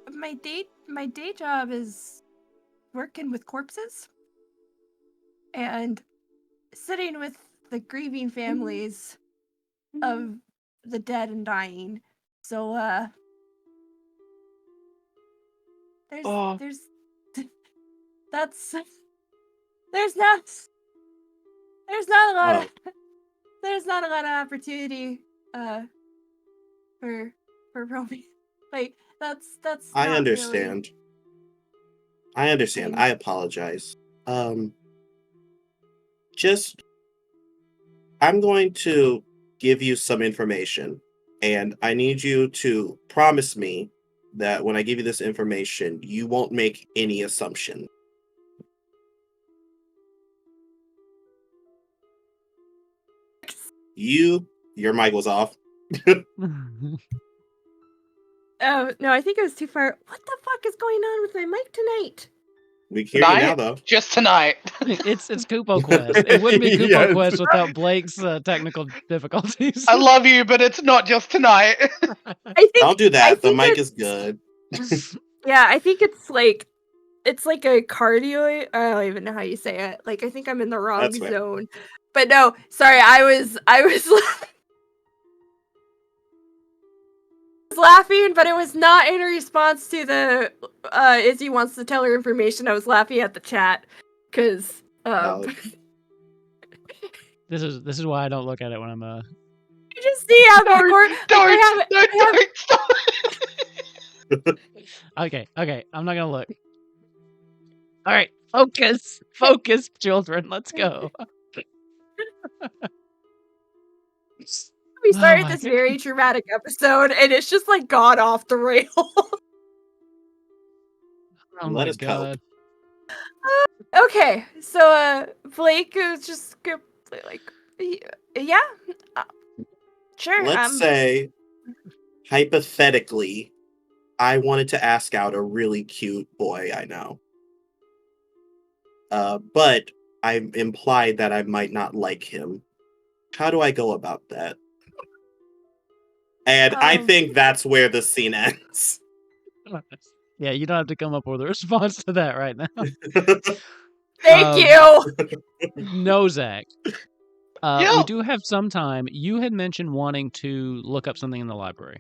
my day job is working with corpses and sitting with the grieving families of the dead and dying. So there's that's there's not a lot of there's not a lot of opportunity for romance. Like that's I not understand. really I understand. I apologize. Just I'm going to give you some information, and I need you to promise me that when I give you this information, you won't make any assumption. Your mic was off. Oh no, I think it was too far. What the fuck is going on with my mic tonight? We can hear you now, Tonight? though. Just tonight. It's Kupo Quest. It wouldn't be Kupo Yes. Quest without Blake's technical difficulties. I love you, but it's not just tonight. I think Don't do I that. The think mic it's- is good. Yeah, I think it's like a cardio. I don't even know how you say it. Like I think I'm in the wrong That's fair. zone. But no, sorry, I was laughing, but it was not in response to the Izzy wants to tell her information. I was laughing at the chat because Valid. This is why I don't look at it when I'm you just see how the Don't stop. Okay, I'm not gonna look. All right, focus, children. Let's go. we Oh started my this God. very dramatic episode, and it's just like gone off the rails. Oh Let my us cope. God. Okay, so Blake is just gonna play like, yeah, sure. Let's say, hypothetically, I wanted to ask out a really cute boy I know. But I implied that I might not like him. How do I go about that? And I think that's where the scene ends. Yeah, you don't have to come up with a response to that right now. Thank you. Nozak. Yeah. We do have some time. You had mentioned wanting to look up something in the library.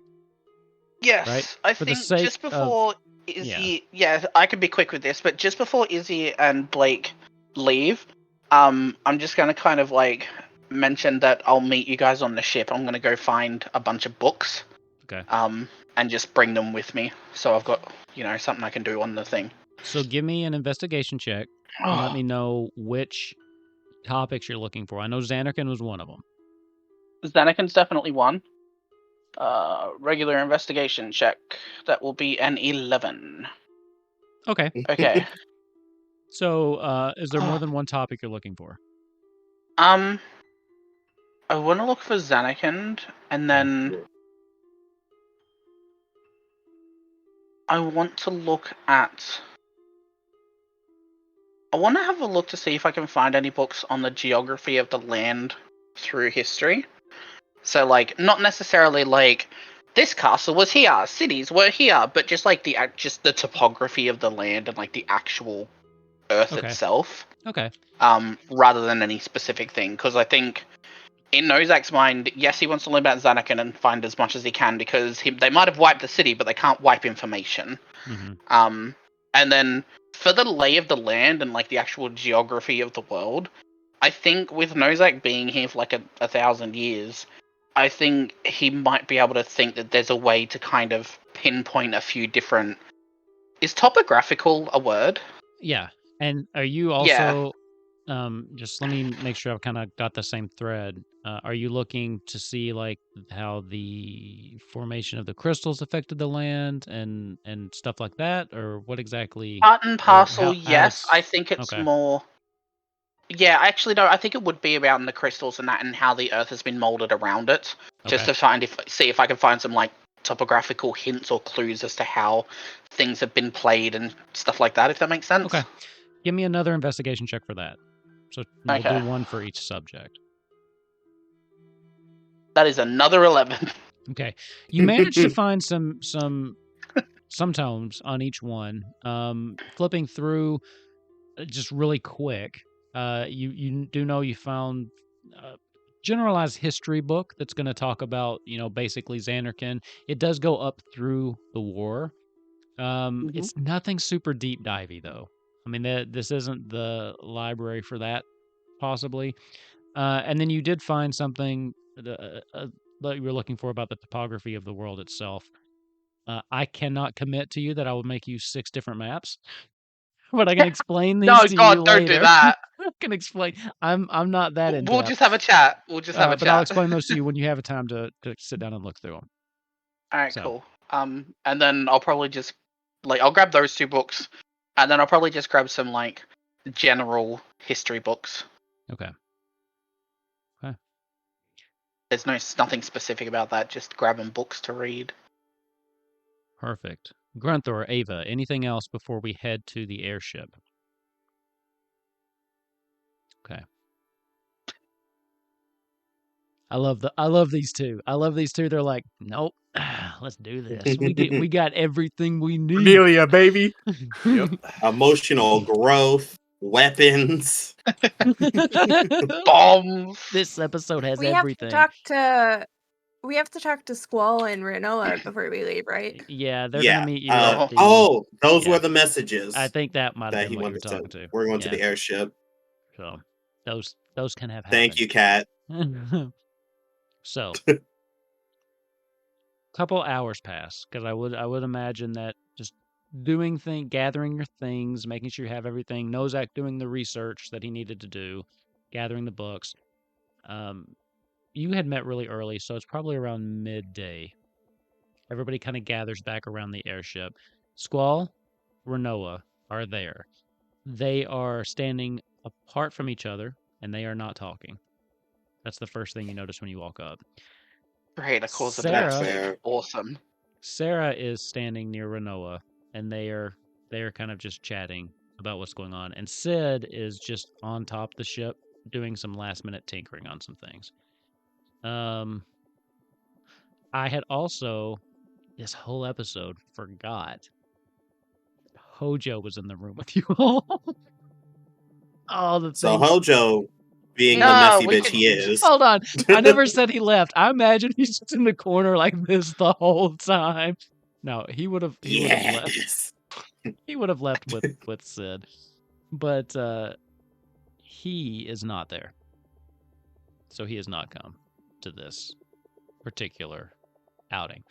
Yes, Right? I For the think sake just before of- Izzy, yeah, I could be quick with this, but just before Izzy and Blake leave, I'm just gonna kind of like mention that I'll meet you guys on the ship. I'm gonna go find a bunch of books, Okay. and just bring them with me, so I've got something I can do on the thing. So give me an investigation check and let me know which topics you're looking for. I know Xanarkin was one of them. Xanakin's definitely one. Regular investigation check. That will be an 11. Okay. Okay. So is there more than one topic you're looking for? I want to look for Xanakin, and then I want to look at. I want to have a look to see if I can find any books on the geography of the land through history. So, like, not necessarily like this castle was here, cities were here, but just like the topography of the land and like the actual Earth itself. Okay. Rather than any specific thing, because I think in Nozak's mind, yes, he wants to learn about Xanakin and find as much as he can because they might have wiped the city, but they can't wipe information. Mm-hmm. And then for the lay of the land and like the actual geography of the world, I think with Nozak being here for like a 1,000 years, I think he might be able to think that there's a way to kind of pinpoint a few different. Is topographical a word? Yeah. And are you also just let me make sure I've kind of got the same thread. Are you looking to see like how the formation of the crystals affected the land and stuff like that, or what exactly? Part and parcel, how yes. it's- I think it's okay. more. Yeah, actually, no. I think it would be around the crystals and that, and how the Earth has been molded around it, just Okay. to see if I can find some like topographical hints or clues as to how things have been played and stuff like that. If that makes sense. Okay. Give me another investigation check for that. So we'll Okay. do one for each subject. That is another 11. Okay. You managed to find some some tomes on each one. Flipping through just really quick, you do know you found a generalized history book that's going to talk about, basically Xanarkin. It does go up through the war. It's nothing super deep divey though. I mean, this isn't the library for that, possibly. And then you did find something that you were looking for about the topography of the world itself. I cannot commit to you that I will make you 6 different maps, but I can explain these No, to you God, don't do later. that. I can explain. I'm not that in We'll depth. just have a chat. We'll just have a but chat. I'll explain those to you when you have a time to sit down and look through them. All right, So. cool. And then I'll probably just I'll grab those 2 books, and then I'll probably just grab some general history books. Okay. There's nothing specific about that. Just grabbing books to read. Perfect. Grunthor or Ava, anything else before we head to the airship? Okay. I love these two. I love these two. They're like, nope, let's do this. We got everything we need. Amelia, baby. Yep. Emotional growth, weapons. Bombs. This episode has We everything. We have to talk to Squall and Renoa before we leave, right? Yeah, they're gonna meet you at the. Those were the messages. I think that might have that been he what you were wanted talking to. to. We're going to the airship. So those can have happened. Thank you, Kat. So, couple hours pass because I would imagine that just gathering your things, making sure you have everything. Nozak doing the research that he needed to do, gathering the books. You had met really early, so it's probably around midday. Everybody kind of gathers back around the airship. Squall, Renoa are there. They are standing apart from each other, and they are not talking. That's the first thing you notice when you walk up. Great, of course. Sarah, awesome. Sarah is standing near Renoa, and they are kind of just chatting about what's going on. And Sid is just on top of the ship doing some last minute tinkering on some things. I had also this whole episode forgot Hojo was in the room with you all. So Hojo, being the messy bitch he is. Hold on. I never said he left. I imagine he's just in the corner like this the whole time. No, he would have left. He would have left with Sid. But he is not there. So he has not come to this particular outing.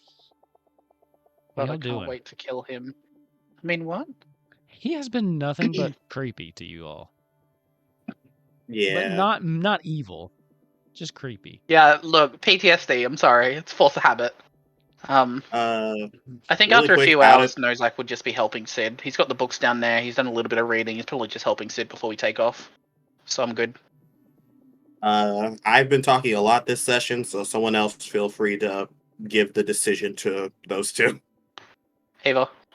But I can't wait to kill him. I mean, what? He has been nothing but creepy to you all. Yeah. But not evil. Just creepy. Yeah, look, PTSD, I'm sorry. It's force of habit. I think after a few hours, Nozak would just be helping Sid. He's got the books down there. He's done a little bit of reading. He's probably just helping Sid before we take off. So I'm good. I've been talking a lot this session, so someone else feel free to give the decision to those 2.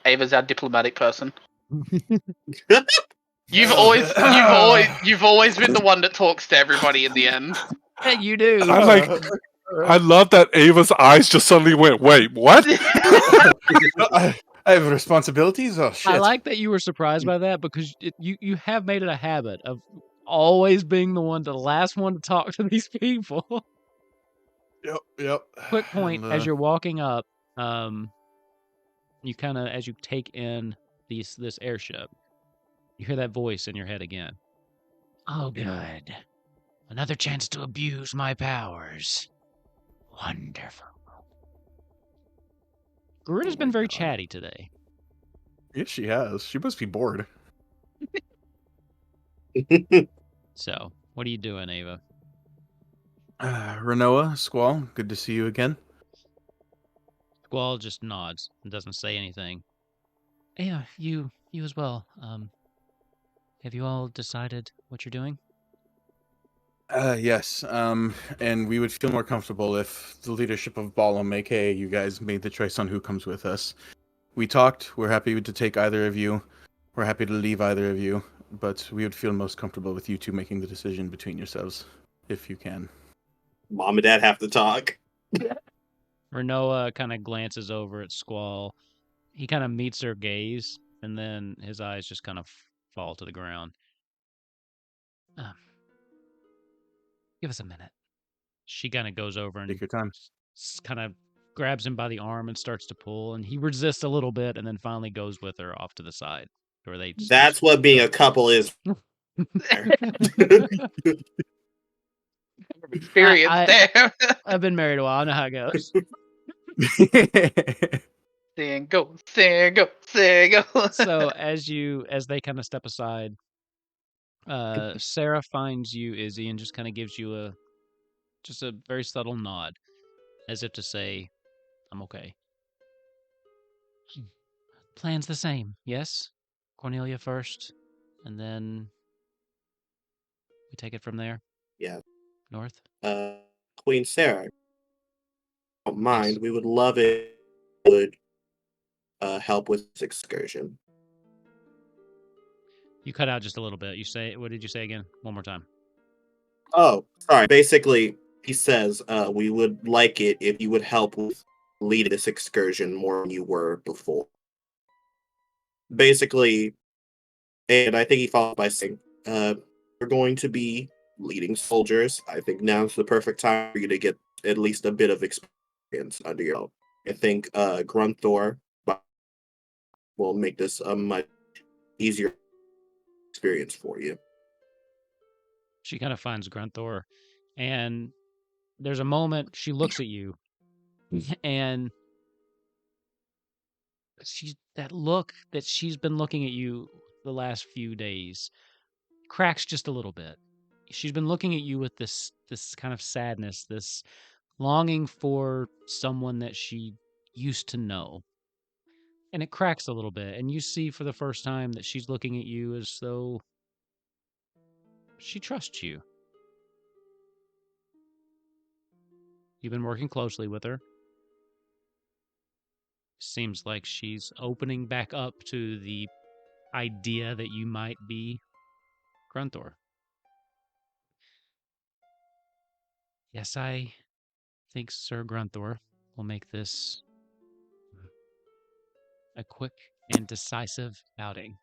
Ava's our diplomatic person. You've always been the one that talks to everybody in the end. Yeah, you do. I love that Ava's eyes just suddenly went, wait, what? I have responsibilities? Oh, shit. I like that you were surprised by that because you have made it a habit of always being the last one to talk to these people. Yep. Quick point, as you're walking up, you kind of, as you take in this airship, you hear that voice in your head again. Oh, good. Another chance to abuse my powers. Wonderful. Garuda's been very chatty today. Yes, she has. She must be bored. So, what are you doing, Ava? Renoa, Squall, good to see you again. Squall just nods and doesn't say anything. Yeah, you as well. Have you all decided what you're doing? Yes. And we would feel more comfortable if the leadership of Ballum, aka you guys, made the choice on who comes with us. We talked. We're happy to take either of you. We're happy to leave either of you. But we would feel most comfortable with you 2 making the decision between yourselves, if you can. Mom and Dad have to talk. Renoa kind of glances over at Squall, He kind of meets her gaze, and then his eyes just kind of fall to the ground. Give us a minute. She kind of goes over and Take your time. kind of grabs him by the arm and starts to pull, and he resists a little bit, and then finally goes with her off to the side, where they. That's what being a couple is. Experience there. I've been married a while. I know how it goes. Sing, go, sing, go, sing, go. So as they kind of step aside, Sarah finds you, Izzy, and just kind of gives you a very subtle nod, as if to say, "I'm okay." Plan's the same, yes? Cornelia first, and then we take it from there? Yeah. North? Queen Sarah, don't mind. Yes. We would love it. Would help with this excursion. You cut out just a little bit. What did you say again? One more time. Oh, sorry. Basically, he says we would like it if you would help with leading this excursion more than you were before. Basically, and I think he followed by saying, we're going to be leading soldiers. I think now's the perfect time for you to get at least a bit of experience under your belt. I think Grunthor will make this a much easier experience for you. She kind of finds Grunthor, and there's a moment she looks at you, and that look that she's been looking at you the last few days cracks just a little bit. She's been looking at you with this kind of sadness, this longing for someone that she used to know. And it cracks a little bit, and you see for the first time that she's looking at you as though she trusts you. You've been working closely with her. Seems like she's opening back up to the idea that you might be Grunthor. Yes, I think Sir Grunthor will make this a quick and decisive outing.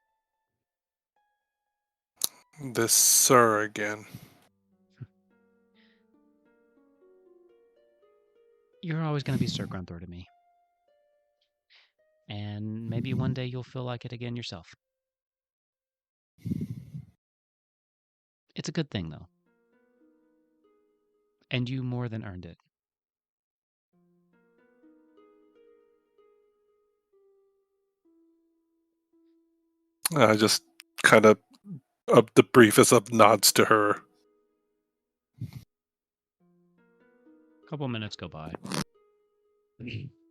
This sir again. You're always going to be Sir Grunthor to me. And maybe one day you'll feel like it again yourself. It's a good thing, though. And you more than earned it. I just kind of the briefest of nods to her. A couple minutes go by.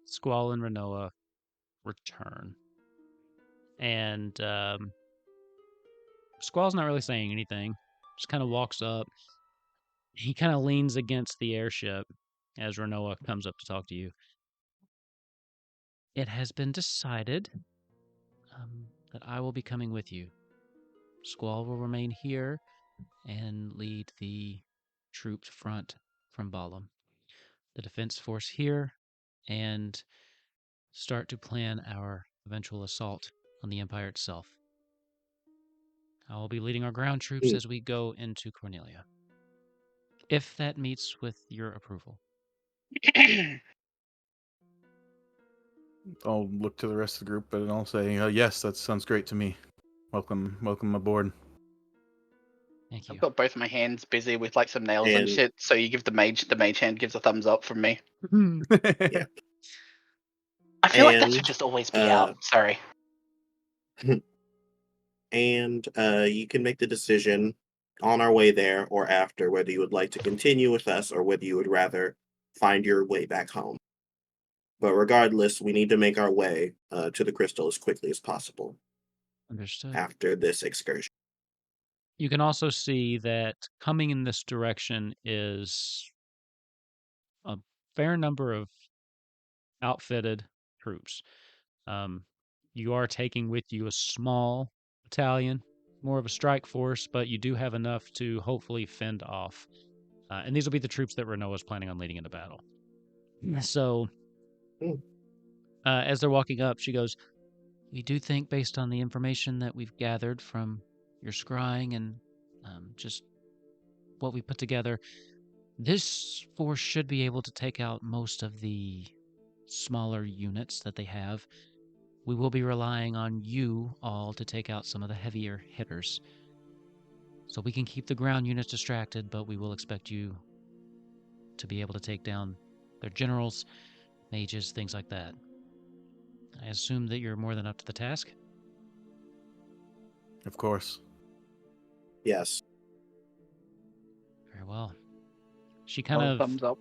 Squall and Renoa return. And Squall's not really saying anything. Just kind of walks up. He kind of leans against the airship as Renoa comes up to talk to you. It has been decided that I will be coming with you. Squall will remain here and lead the troops front from Balam. The defense force here, and start to plan our eventual assault on the Empire itself. I will be leading our ground troops as we go into Cornelia. If that meets with your approval. I'll look to the rest of the group, but I'll say, yes, that sounds great to me. Welcome aboard. Thank you. I've got both my hands busy with like some nails and And- shit, so you give the mage hand gives a thumbs up from me. Yeah. I feel like that And, should just always be out. Sorry. And you can make the decision on our way there or after whether you would like to continue with us or whether you would rather find your way back home. But regardless, we need to make our way to the crystal as quickly as possible. Understood. After this excursion. You can also see that coming in this direction is a fair number of outfitted troops. You are taking with you a small battalion, more of a strike force, but you do have enough to hopefully fend off. And these will be the troops that Renoa is planning on leading into battle. So as they're walking up, she goes, "We do think, based on the information that we've gathered from your scrying and just what we put together, this force should be able to take out most of the smaller units that they have. We will be relying on you all to take out some of the heavier hitters. So we can keep the ground units distracted, but we will expect you to be able to take down their generals, mages, things like that. I assume that you're more than up to the task?" Of course. Yes. Very well. She kind One of thumbs up.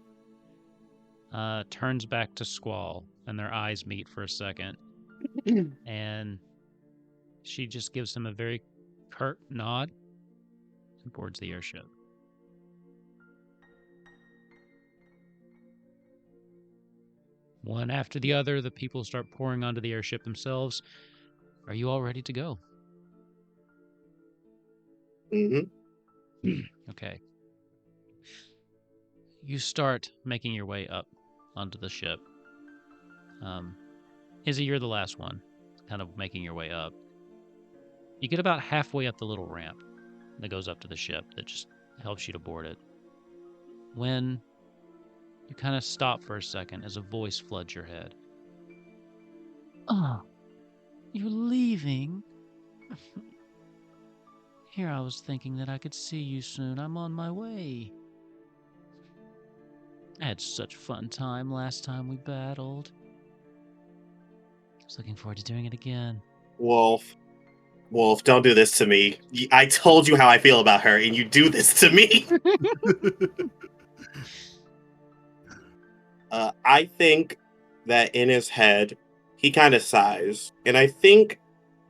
turns back to Squall, and their eyes meet for a second. And she just gives him a very curt nod and boards the airship. One after the other, the people start pouring onto the airship themselves. Are you all ready to go? Mm-hmm. Okay. You start making your way up onto the ship. Izzy, you're the last one, kind of making your way up. You get about halfway up the little ramp that goes up to the ship that just helps you to board it, when you kind of stop for a second as a voice floods your head. "Oh, you're leaving? Here I was thinking that I could see you soon. I'm on my way. I had such a fun time last time we battled. I was looking forward to doing it again." Wolf, don't do this to me. I told you how I feel about her, and you do this to me. I think that in his head, he kind of sighs, and I think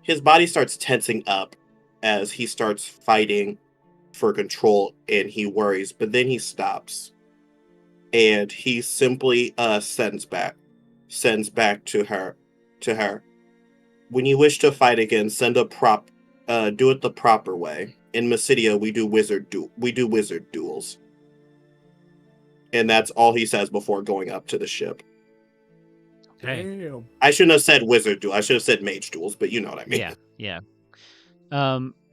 his body starts tensing up as he starts fighting for control, and he worries, but then he stops, and he simply sends back to her. When you wish to fight again, do it the proper way. In Dissidia, we do wizard duels. And that's all he says before going up to the ship. Okay. Damn. I shouldn't have said wizard duel. I should have said mage duels, but you know what I mean. Yeah.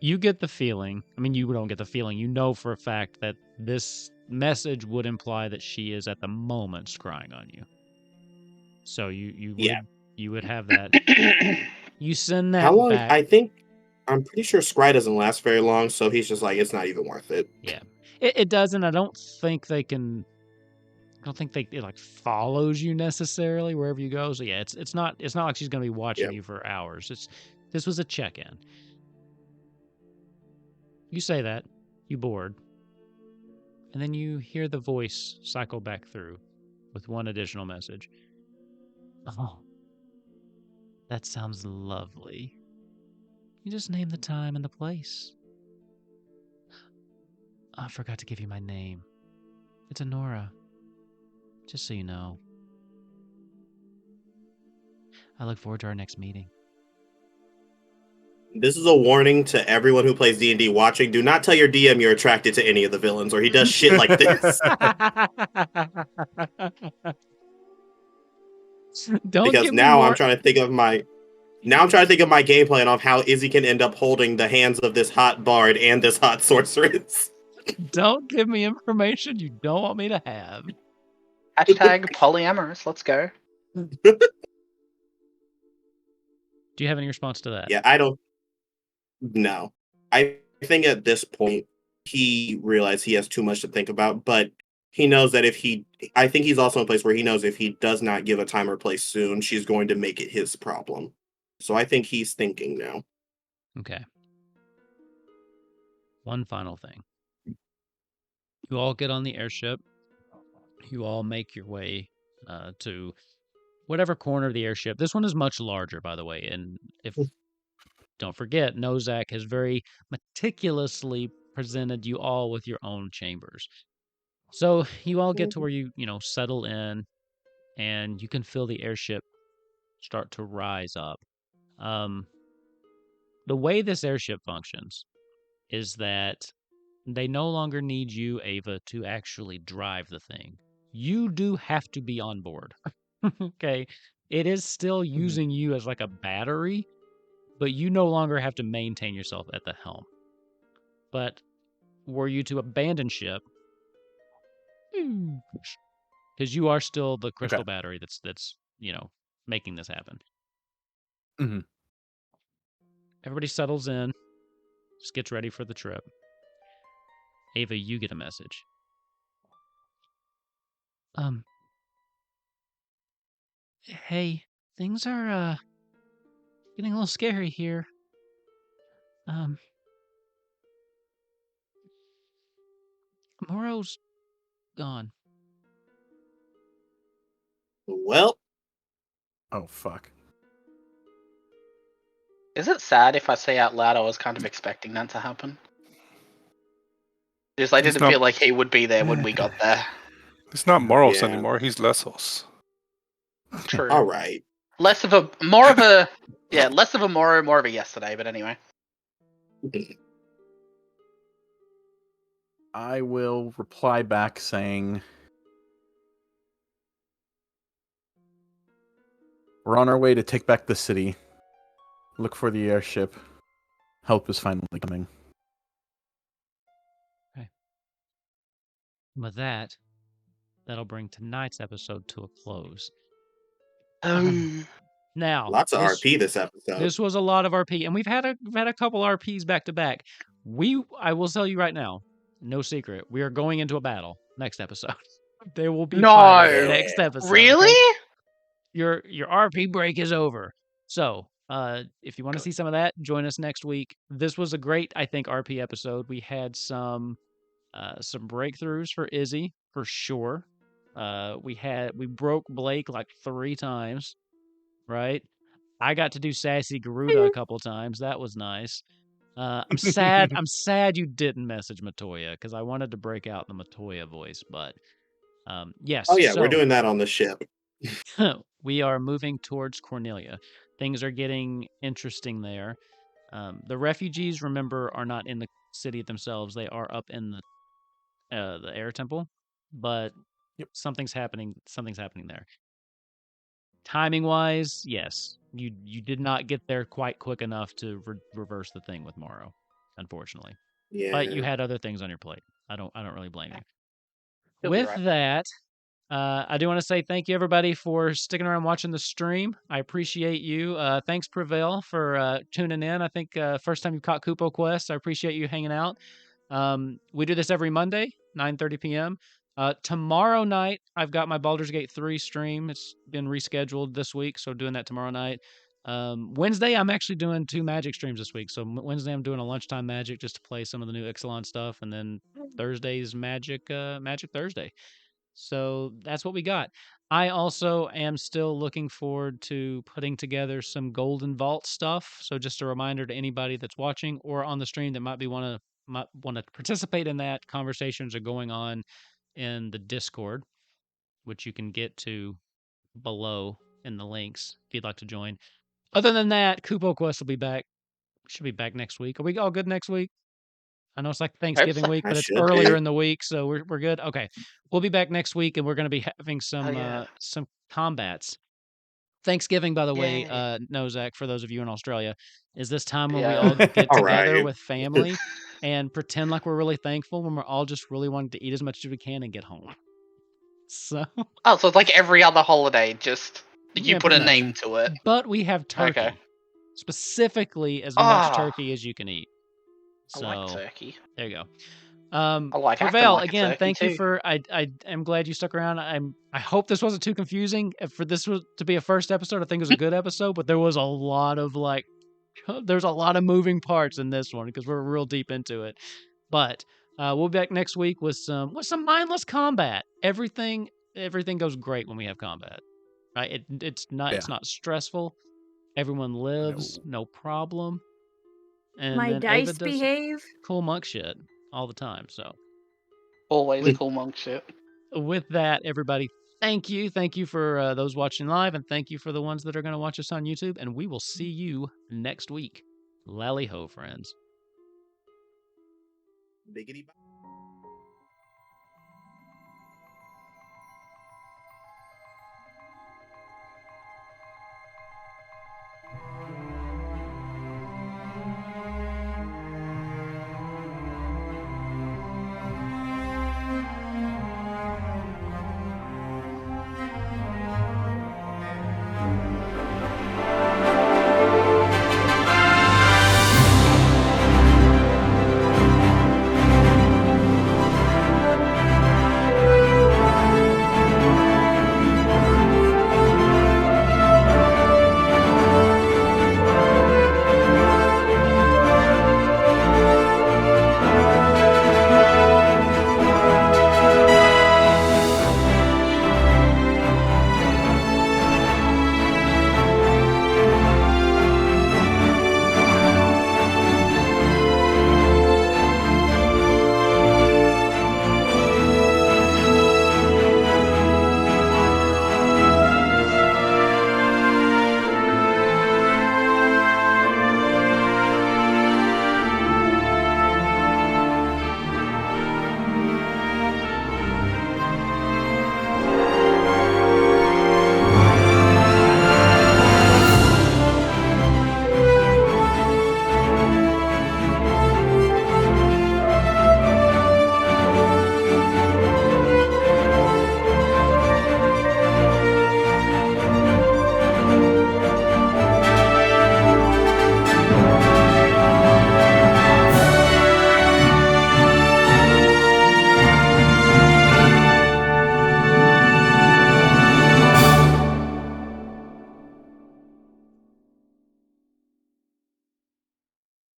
You get the feeling, you don't get the feeling, you know for a fact that this message would imply that she is at the moment scrying on you. So you would have that. You send that How long? back. I'm pretty sure scry doesn't last very long, so he's just like, it's not even worth it. Yeah. It doesn't. I don't think it like follows you necessarily wherever you go. So yeah, it's not like she's gonna be watching you for hours. This was a check-in. You say that, you board, and then you hear the voice cycle back through with one additional message. "Oh, that sounds lovely. You just name the time and the place. I forgot to give you my name. It's Honora. Just so you know. I look forward to our next meeting." This is a warning to everyone who plays D&D watching. Do not tell your DM you're attracted to any of the villains, or he does shit like this. Because now I'm trying to think of my game plan of how Izzy can end up holding the hands of this hot bard and this hot sorceress. Don't give me information you don't want me to have. Hashtag polyamorous. Let's go. Do you have any response to that? Yeah, I don't. No. I think at this point, he realized he has too much to think about, but he knows that I think he's also in a place where he knows if he does not give a time or place soon, she's going to make it his problem. So I think he's thinking now. Okay. One final thing. You all get on the airship. You all make your way to whatever corner of the airship. This one is much larger, by the way. And don't forget, Nozak has very meticulously presented you all with your own chambers. So you all get to where you settle in, and you can feel the airship start to rise up. The way this airship functions is that they no longer need you, Ava, to actually drive the thing. You do have to be on board. Okay? It is still Mm-hmm. using you as like a battery, but you no longer have to maintain yourself at the helm. But were you to abandon ship, because you are still the crystal battery that's making this happen. Mm-hmm. Everybody settles in, just gets ready for the trip. Ava, you get a message. Hey, things are getting a little scary here. Moro's gone. Well, Oh fuck. Is it sad if I say out loud I was kind of expecting that to happen? Just I He's didn't not- feel like he would be there when we got there. He's not Moros Yeah. anymore. He's Lessos. True. all right. Less of a Moro, more of a yesterday, but anyway. I will reply back saying, we're on our way to take back the city. Look for the airship. Help is finally coming. And with that, that'll bring tonight's episode to a close. Now, Lots of RP this episode. This was a lot of RP, and we've had a couple RPs back to back. I will tell you right now, no secret, we are going into a battle next episode. There will be fighting next episode. Really? Okay? Your RP break is over. So, if you want to see some of that, join us next week. This was a great, I think, RP episode. We had some breakthroughs for Izzy for sure. We broke Blake like 3 times, right? I got to do Sassy Garuda a couple times. That was nice. I'm sad. I'm sad you didn't message Matoya because I wanted to break out the Matoya voice. But yes. Oh yeah, so, we're doing that on the ship. we are moving towards Cornelia. Things are getting interesting there. The refugees, remember, are not in the city themselves. They are up in the air temple. But something's happening. Something's happening there. Timing wise, yes, you did not get there quite quick enough to reverse the thing with Morrow, unfortunately. Yeah. But you had other things on your plate. I don't really blame you. You'll be With right. that, I do want to say thank you everybody for sticking around watching the stream. I appreciate you. Thanks Prevail for tuning in. I think first time you caught Kupo Quest. I appreciate you hanging out. We do this every Monday, 9:30 p.m. Tomorrow night, I've got my Baldur's Gate 3 stream. It's been rescheduled this week, so doing that tomorrow night. Wednesday, I'm actually doing 2 Magic streams this week. So Wednesday, I'm doing a lunchtime Magic just to play some of the new Ixalan stuff, and then Thursday's Magic Thursday. So that's what we got. I also am still looking forward to putting together some Golden Vault stuff. So just a reminder to anybody that's watching or on the stream that might want to participate in that. Conversations are going on in the Discord, which you can get to below in the links if you'd like to join. Other than that, Kupo Quest will be back. Should be back next week. Are we all good next week? I know it's like Thanksgiving so. week, but it's should earlier be. in the week, so we're good. Okay, we'll be back next week, and we're going to be having some combats. Thanksgiving, by the way, Nozak, for those of you in Australia, is this time when we Yeah. all get All together right. with family and pretend like we're really thankful when we're all just really wanting to eat as much as we can and get home. So Oh, so it's like every other holiday, just you Yeah, put a pretty much. name to it. But we have turkey. Okay. Specifically as much turkey as you can eat. I So like turkey. there you go. I like acting Prevail, like a again, turkey thank you too. for I am glad you stuck around. I hope this wasn't too confusing. For this was to be a first episode, I think it was a good episode, but there was a lot of there's a lot of moving parts in this one because we're real deep into it. But we'll be back next week with some mindless combat. Everything goes great when we have combat. Right? It's not stressful. Everyone lives, no problem. And My then dice Ava does behave. cool monk shit all the time. So Always cool monk shit. with that, everybody, thank you for those watching live, and thank you for the ones that are going to watch us on YouTube. And we will see you next week. Lally ho, friends. Biggity bye.